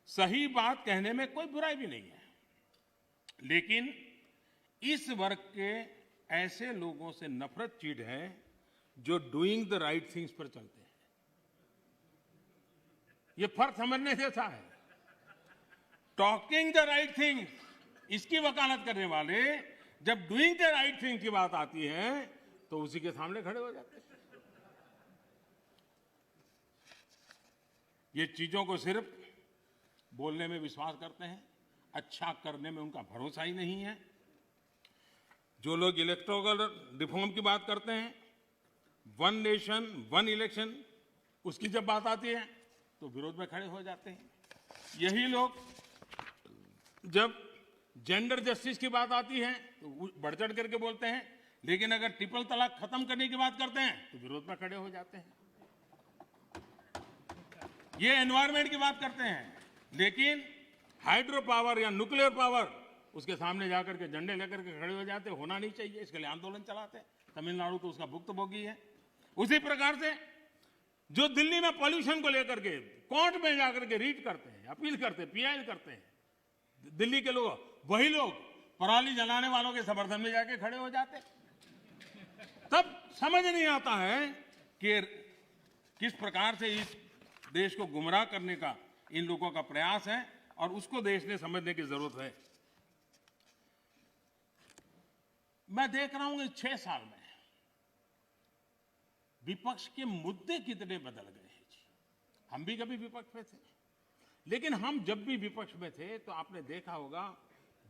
सही बात कहने में कोई बुराई भी नहीं है, लेकिन इस वर्ग के ऐसे लोगों से नफरत चीड़ है जो डूइंग द राइट थिंग्स पर चलते हैं। ये फर्क समझने जैसा है। टॉकिंग द राइट थिंग्स, इसकी वकालत करने वाले जब डूइंग द राइट थिंग की बात आती है तो उसी के सामने खड़े हो जाते हैं। ये चीजों को सिर्फ बोलने में विश्वास करते हैं, अच्छा करने में उनका भरोसा ही नहीं है। जो लोग इलेक्टोरल रिफॉर्म की बात करते हैं, वन नेशन वन इलेक्शन, उसकी जब बात आती है तो विरोध में खड़े हो जाते हैं। यही लोग जब जेंडर जस्टिस की बात आती है तो बढ़ चढ़ करके बोलते हैं, लेकिन अगर ट्रिपल तलाक खत्म करने की बात करते हैं तो विरोध में खड़े हो जाते हैं। ये एनवायरमेंट की बात करते हैं, लेकिन हाइड्रो पावर या न्यूक्लियर पावर, उसके सामने जाकर के झंडे लेकर के खड़े हो जाते। होना नहीं चाहिए, इसके लिए आंदोलन चलाते हैं। तमिलनाडु तो उसका भुक्तभोगी है। उसी प्रकार से जो दिल्ली में पॉल्यूशन को लेकर के कोर्ट में जाकर के रीट करते हैं, अपील करते हैं, पीआई करते हैं, दिल्ली के लोग, वही लोग पराली जलाने वालों के समर्थन में जाके खड़े हो जाते। तब समझ नहीं आता है कि किस प्रकार से इस देश को गुमराह करने का इन लोगों का प्रयास है और उसको देश ने समझने की जरूरत है। मैं देख रहा हूं कि 6 साल में विपक्ष के मुद्दे कितने बदल गए हैं जी। हम भी कभी विपक्ष में थे, लेकिन हम जब भी विपक्ष में थे तो आपने देखा होगा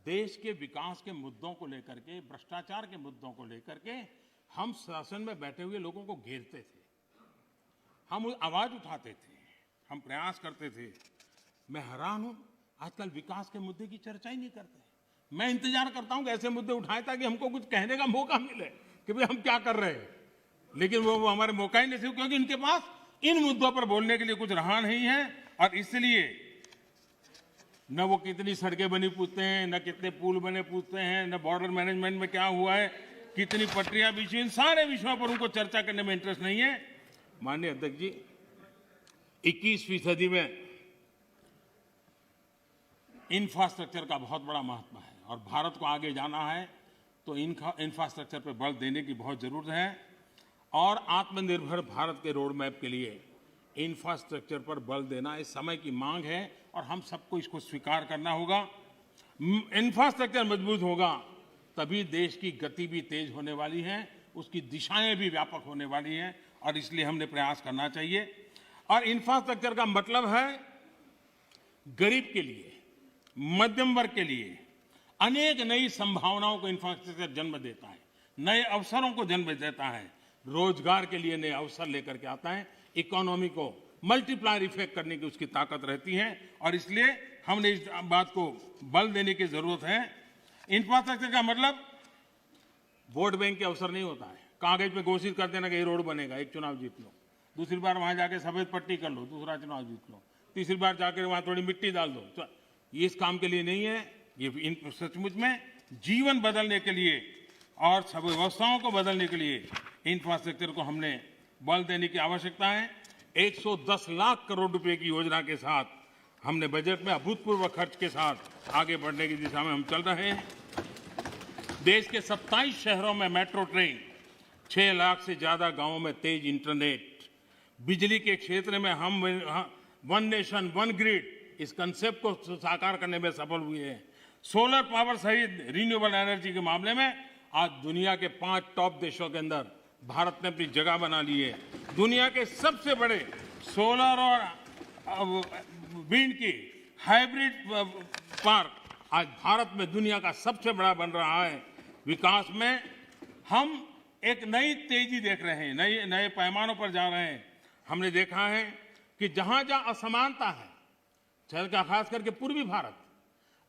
देश के विकास के मुद्दों को लेकर के, भ्रष्टाचार के मुद्दों को लेकर के हम शासन में बैठे हुए लोगों को घेरते थे, हम आवाज उठाते थे, हम प्रयास करते थे। मैं हैरान हूं, आजकल विकास के मुद्दे की चर्चा ही नहीं करते। मैं इंतजार करता हूं कि ऐसे मुद्दे उठाएं ताकि हमको कुछ कहने का मौका मिले कि भाई हम क्या कर रहे हैं, लेकिन वो हमारे मौका ही नहीं, क्योंकि उनके पास इन मुद्दों पर बोलने के लिए कुछ रहा नहीं है। और इसलिए न वो कितनी सड़कें बनी पूछते हैं, न कितने पुल बने पूछते हैं, न बॉर्डर मैनेजमेंट में क्या हुआ है, कितनी पटरियां बिछी, इन सारे विषयों पर उनको चर्चा करने में इंटरेस्ट नहीं है। माननीय अध्यक्ष जी, 21वीं सदी में इंफ्रास्ट्रक्चर का बहुत बड़ा महत्व है और भारत को आगे जाना है तो इंफ्रास्ट्रक्चर पर बल देने की बहुत जरूरत है। और आत्मनिर्भर भारत के रोड मैप के लिए इंफ्रास्ट्रक्चर पर बल देना इस समय की मांग है और हम सबको इसको स्वीकार करना होगा। इंफ्रास्ट्रक्चर मजबूत होगा तभी देश की गति भी तेज होने वाली है, उसकी दिशाएं भी व्यापक होने वाली हैं और इसलिए हमने प्रयास करना चाहिए। और इंफ्रास्ट्रक्चर का मतलब है गरीब के लिए, मध्यम वर्ग के लिए अनेक नई संभावनाओं को इंफ्रास्ट्रक्चर जन्म देता है, नए अवसरों को जन्म देता है, रोजगार के लिए नए अवसर लेकर के आता है, इकोनॉमी को मल्टीप्लायर इफेक्ट करने की उसकी ताकत रहती है और इसलिए हमने इस बात को बल देने की जरूरत है। इंफ्रास्ट्रक्चर का मतलब वोट बैंक के अवसर नहीं होता है, कागज पे घोषित कर देना कि ये रोड बनेगा, एक चुनाव जीत लो, दूसरी बार वहां जाके सफेद पट्टी कर लो, दूसरा चुनाव जीत लो, तीसरी बार जाकर वहां थोड़ी मिट्टी डाल दो। ये इस काम के लिए नहीं है, ये सचमुच में जीवन बदलने के लिए और सब व्यवस्थाओं को बदलने के लिए इंफ्रास्ट्रक्चर को हमने बल देने की आवश्यकता है। 110 लाख करोड़ रुपए की योजना के साथ हमने बजट में अभूतपूर्व खर्च के साथ आगे बढ़ने की दिशा में हम चल रहे हैं। देश के 27 शहरों में मेट्रो ट्रेन, 6 लाख से ज्यादा गांवों में तेज इंटरनेट, बिजली के क्षेत्र में हम वन नेशन वन ग्रिड इस कंसेप्ट को साकार करने में सफल हुए हैं। सोलर पावर सहित रिन्यूएबल एनर्जी के मामले में आज दुनिया के 5 टॉप देशों के अंदर भारत ने अपनी जगह बना ली है। दुनिया के सबसे बड़े सोलर और विंड की हाइब्रिड पार्क आज भारत में दुनिया का सबसे बड़ा बन रहा है। विकास में हम एक नई तेजी देख रहे हैं, नए पैमानों पर जा रहे हैं। हमने देखा है कि जहां जहां असमानता है, खास करके पूर्वी भारत,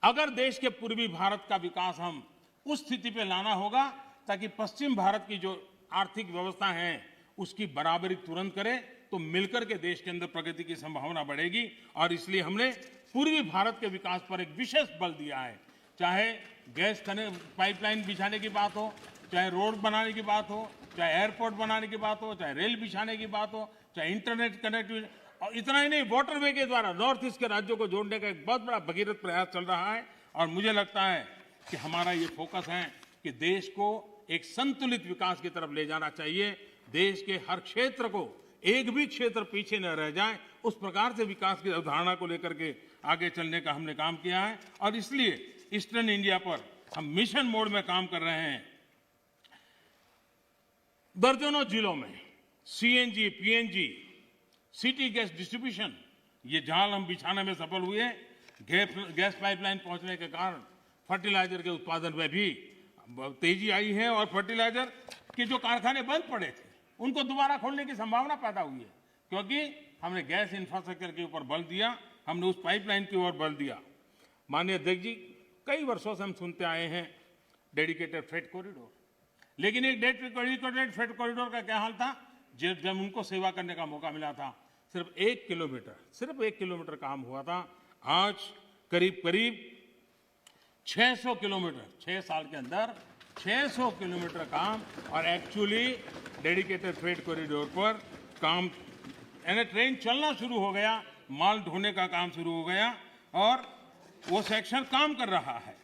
अगर देश के पूर्वी भारत का विकास हम उस स्थिति पे लाना होगा ताकि पश्चिम भारत की जो आर्थिक व्यवस्था है उसकी बराबरी तुरंत करे, तो मिलकर के देश के अंदर प्रगति की संभावना बढ़ेगी। और इसलिए हमने पूर्वी भारत के विकास पर एक विशेष बल दिया है। चाहे गैस पाइपलाइन बिछाने की बात हो, चाहे रोड बनाने की बात हो, चाहे एयरपोर्ट बनाने की बात हो, चाहे रेल बिछाने की बात हो, चाहे इंटरनेट कनेक्टिविटी, और इतना ही नहीं, वाटरवे के द्वारा नॉर्थ ईस्ट के राज्यों को जोड़ने का एक बहुत बड़ा भगीरथ प्रयास चल रहा है। और मुझे लगता है कि हमारा ये फोकस है कि देश को एक संतुलित विकास की तरफ ले जाना चाहिए। देश के हर क्षेत्र को, एक भी क्षेत्र पीछे न रह जाए, उस प्रकार से विकास की अवधारणा को लेकर के आगे चलने का हमने काम किया है। और इसलिए ईस्टर्न इंडिया पर हम मिशन मोड में काम कर रहे हैं। दर्जनों जिलों में CNG, PNG, city gas distribution, ये जाल हम बिछाने में सफल हुए। गैस पाइपलाइन पहुंचने के कारण फर्टिलाइजर के उत्पादन में भी तेजी आई है और फर्टिलाइजर के जो कारखाने बंद पड़े थे उनको दोबारा खोलने की संभावना पैदा हुई है, क्योंकि हमने गैस इंफ्रास्ट्रक्चर के ऊपर बल दिया, हमने उस पाइपलाइन की ओर बल दिया। माननीय अध्यक्ष जी, कई वर्षों से हम सुनते आए हैं डेडिकेटेड फ्रेट कॉरिडोर, लेकिन एक डेडिकेटेड फ्रेट कॉरिडोर का क्या हाल था? जब उनको सेवा करने का मौका मिला था, सिर्फ 1 किलोमीटर काम हुआ था। आज करीब 600 किलोमीटर, 6 साल के अंदर 600 किलोमीटर काम, और एक्चुअली डेडिकेटेड फ्रेट कॉरिडोर पर काम, यानी ट्रेन चलना शुरू हो गया, माल ढोने का काम शुरू हो गया और वो सेक्शन काम कर रहा है।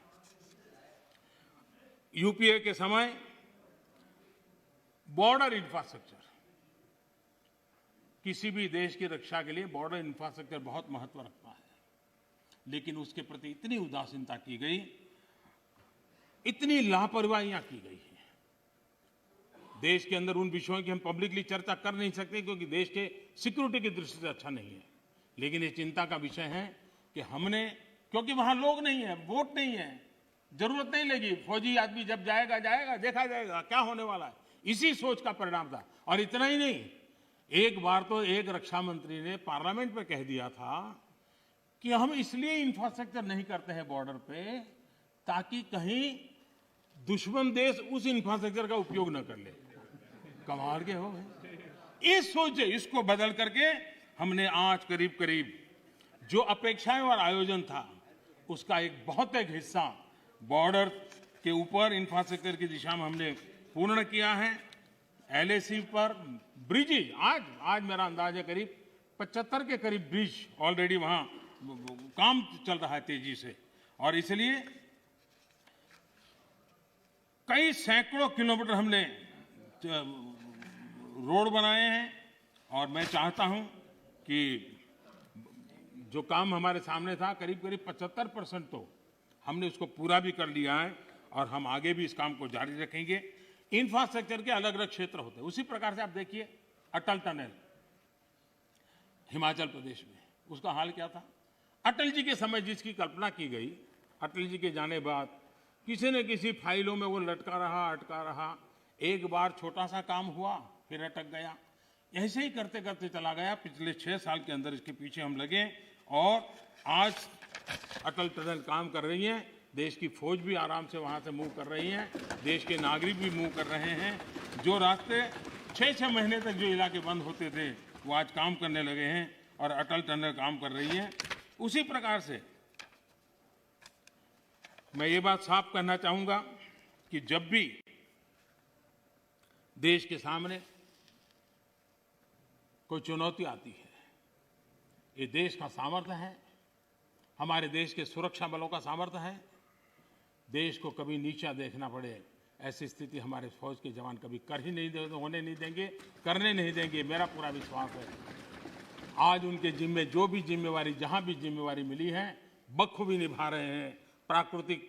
यूपीए के समय बॉर्डर इंफ्रास्ट्रक्चर, किसी भी देश की रक्षा के लिए बॉर्डर इंफ्रास्ट्रक्चर बहुत महत्व रखता है, लेकिन उसके प्रति इतनी उदासीनता की गई, इतनी लापरवाहियां की गई है। देश के अंदर उन विषयों की हम पब्लिकली चर्चा कर नहीं सकते क्योंकि देश के सिक्योरिटी की दृष्टि से अच्छा नहीं है, लेकिन ये चिंता का विषय है कि हमने, क्योंकि वहां लोग नहीं है, वोट नहीं है, जरूरत नहीं लगी, फौजी आदमी जब जाएगा देखा जाएगा क्या होने वाला है, इसी सोच का परिणाम था। और इतना ही नहीं, एक बार तो एक रक्षा मंत्री ने पार्लियामेंट में कह दिया था कि हम इसलिए इंफ्रास्ट्रक्चर नहीं करते हैं बॉर्डर पे ताकि कहीं दुश्मन देश उस इंफ्रास्ट्रक्चर का उपयोग न कर ले। कमाल के हो गए। इस सोच, इसको बदल करके हमने आज करीब जो अपेक्षाएं और आयोजन था उसका एक हिस्सा बॉर्डर के ऊपर इंफ्रास्ट्रक्चर की दिशा में हमने पूर्ण किया है। एलएसी पर ब्रिजेज, आज मेरा अंदाज है करीब 75 के करीब ब्रिज ऑलरेडी वहां काम चल रहा है तेजी से, और इसलिए कई सैकड़ों किलोमीटर हमने रोड बनाए हैं। और मैं चाहता हूं कि जो काम हमारे सामने था करीब 75% तो हमने उसको पूरा भी कर लिया है और हम आगे भी इस काम को जारी रखेंगे। इंफ्रास्ट्रक्चर के अलग अलग क्षेत्र होते हैं, उसी प्रकार से आप देखिए अटल टनल हिमाचल प्रदेश में, उसका हाल क्या था? अटल जी के समय जिसकी कल्पना की गई, अटल जी के जाने बाद किसी न किसी फाइलों में वो अटका रहा, एक बार छोटा सा काम हुआ फिर अटक गया, ऐसे ही करते करते चला गया। पिछले 6 साल के अंदर इसके पीछे हम लगे और आज अटल टनल काम कर रही है। देश की फौज भी आराम से वहां से मूव कर रही है, देश के नागरिक भी मूव कर रहे हैं। जो रास्ते 6-6 महीने तक जो इलाके बंद होते थे वो आज काम करने लगे हैं और अटल टनल काम कर रही है। उसी प्रकार से मैं ये बात साफ कहना चाहूंगा कि जब भी देश के सामने कोई चुनौती आती है, ये देश का सामर्थ्य है, हमारे देश के सुरक्षा बलों का सामर्थ्य है। देश को कभी नीचा देखना पड़े ऐसी स्थिति हमारे फौज के जवान कभी होने नहीं देंगे, करने नहीं देंगे, मेरा पूरा विश्वास है। आज उनके जिम्मे जो भी जिम्मेवारी, जहां भी जिम्मेवारी मिली है, बखूबी निभा रहे हैं प्राकृतिक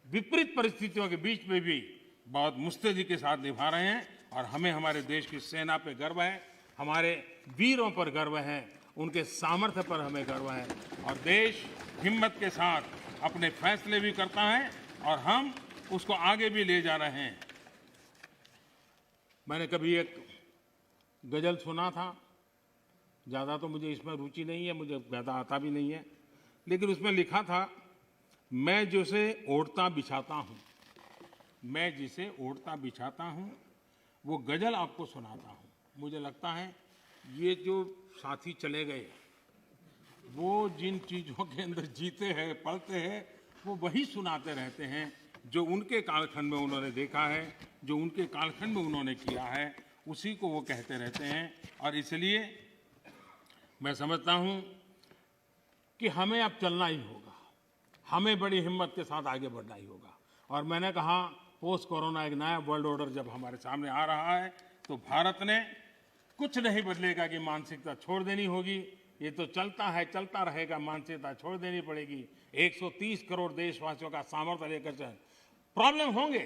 विपरीत परिस्थितियों के बीच में भी बहुत मुस्तैदी के साथ निभा रहे हैं और हमें हमारे देश की सेना पे गर्व है, हमारे वीरों पर गर्व है, उनके सामर्थ्य पर हमें गर्व है और देश हिम्मत के साथ अपने फैसले भी करता है और हम उसको आगे भी ले जा रहे हैं। मैंने कभी एक गजल सुना था, ज़्यादा तो मुझे इसमें रुचि नहीं है, मुझे ज़्यादा आता भी नहीं है, लेकिन उसमें लिखा था, मैं जिसे ओढ़ता बिछाता हूँ, मैं जिसे ओढ़ता बिछाता हूँ, वो गजल आपको सुनाता हूँ। मुझे लगता है ये जो साथी चले गए, वो जिन चीज़ों के अंदर जीते हैं, पढ़ते हैं, वो वही सुनाते रहते हैं जो उनके कालखंड में उन्होंने देखा है, जो उनके कालखंड में उन्होंने किया है, उसी को वो कहते रहते हैं। और इसलिए मैं समझता हूँ कि हमें अब चलना ही होगा, हमें बड़ी हिम्मत के साथ आगे बढ़ना ही होगा। और मैंने कहा पोस्ट कोरोना एक नया वर्ल्ड ऑर्डर जब हमारे सामने आ रहा है तो भारत ने कुछ नहीं बदलेगा कि मानसिकता छोड़ देनी होगी। ये तो चलता है, चलता रहेगा, मानसिकता छोड़ देनी पड़ेगी। 130 करोड़ देशवासियों का सामर्थ्य लेकर चल। प्रॉब्लम होंगे,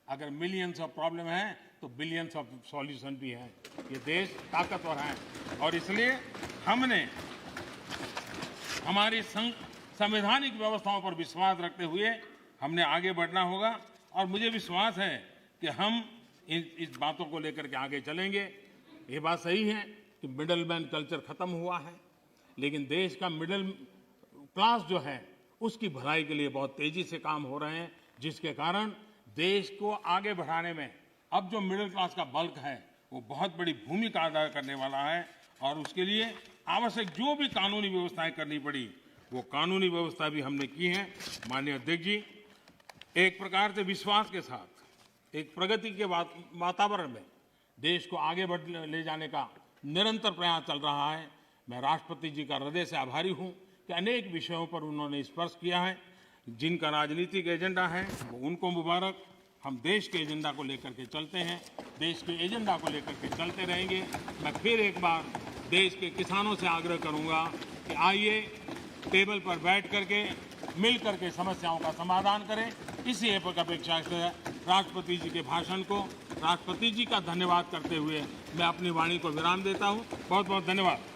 अगर मिलियंस ऑफ प्रॉब्लम है तो बिलियंस ऑफ सॉल्यूशन भी है। ये देश ताकतवर है और इसलिए हमने हमारी संवैधानिक व्यवस्थाओं पर विश्वास रखते हुए हमने आगे बढ़ना होगा और मुझे विश्वास है कि हम इस बातों को लेकर के आगे चलेंगे। ये बात सही है कि मिडल मैन कल्चर खत्म हुआ है, लेकिन देश का मिडिल क्लास जो है उसकी भलाई के लिए बहुत तेजी से काम हो रहे हैं, जिसके कारण देश को आगे बढ़ाने में अब जो मिडिल क्लास का बल्क है वो बहुत बड़ी भूमिका अदा करने वाला है। और उसके लिए आवश्यक जो भी कानूनी व्यवस्थाएं करनी पड़ी वो कानूनी व्यवस्था भी हमने की है। माननीय अध्यक्ष जी, एक प्रकार से विश्वास के साथ एक प्रगति के वातावरण में देश को आगे ले जाने का निरंतर प्रयास चल रहा है। मैं राष्ट्रपति जी का हृदय से आभारी हूं कि अनेक विषयों पर उन्होंने स्पर्श किया है। जिनका राजनीतिक एजेंडा है वो उनको मुबारक। हम देश के एजेंडा को लेकर के चलते हैं, देश के एजेंडा को लेकर के चलते रहेंगे। मैं फिर एक बार देश के किसानों से आग्रह करूंगा कि आइए टेबल पर बैठ करके मिल करके समस्याओं का समाधान करें। इसी अपेक्षा से राष्ट्रपति जी के भाषण को राष्ट्रपति जी का धन्यवाद करते हुए मैं अपनी वाणी को विराम देता हूं। बहुत बहुत धन्यवाद।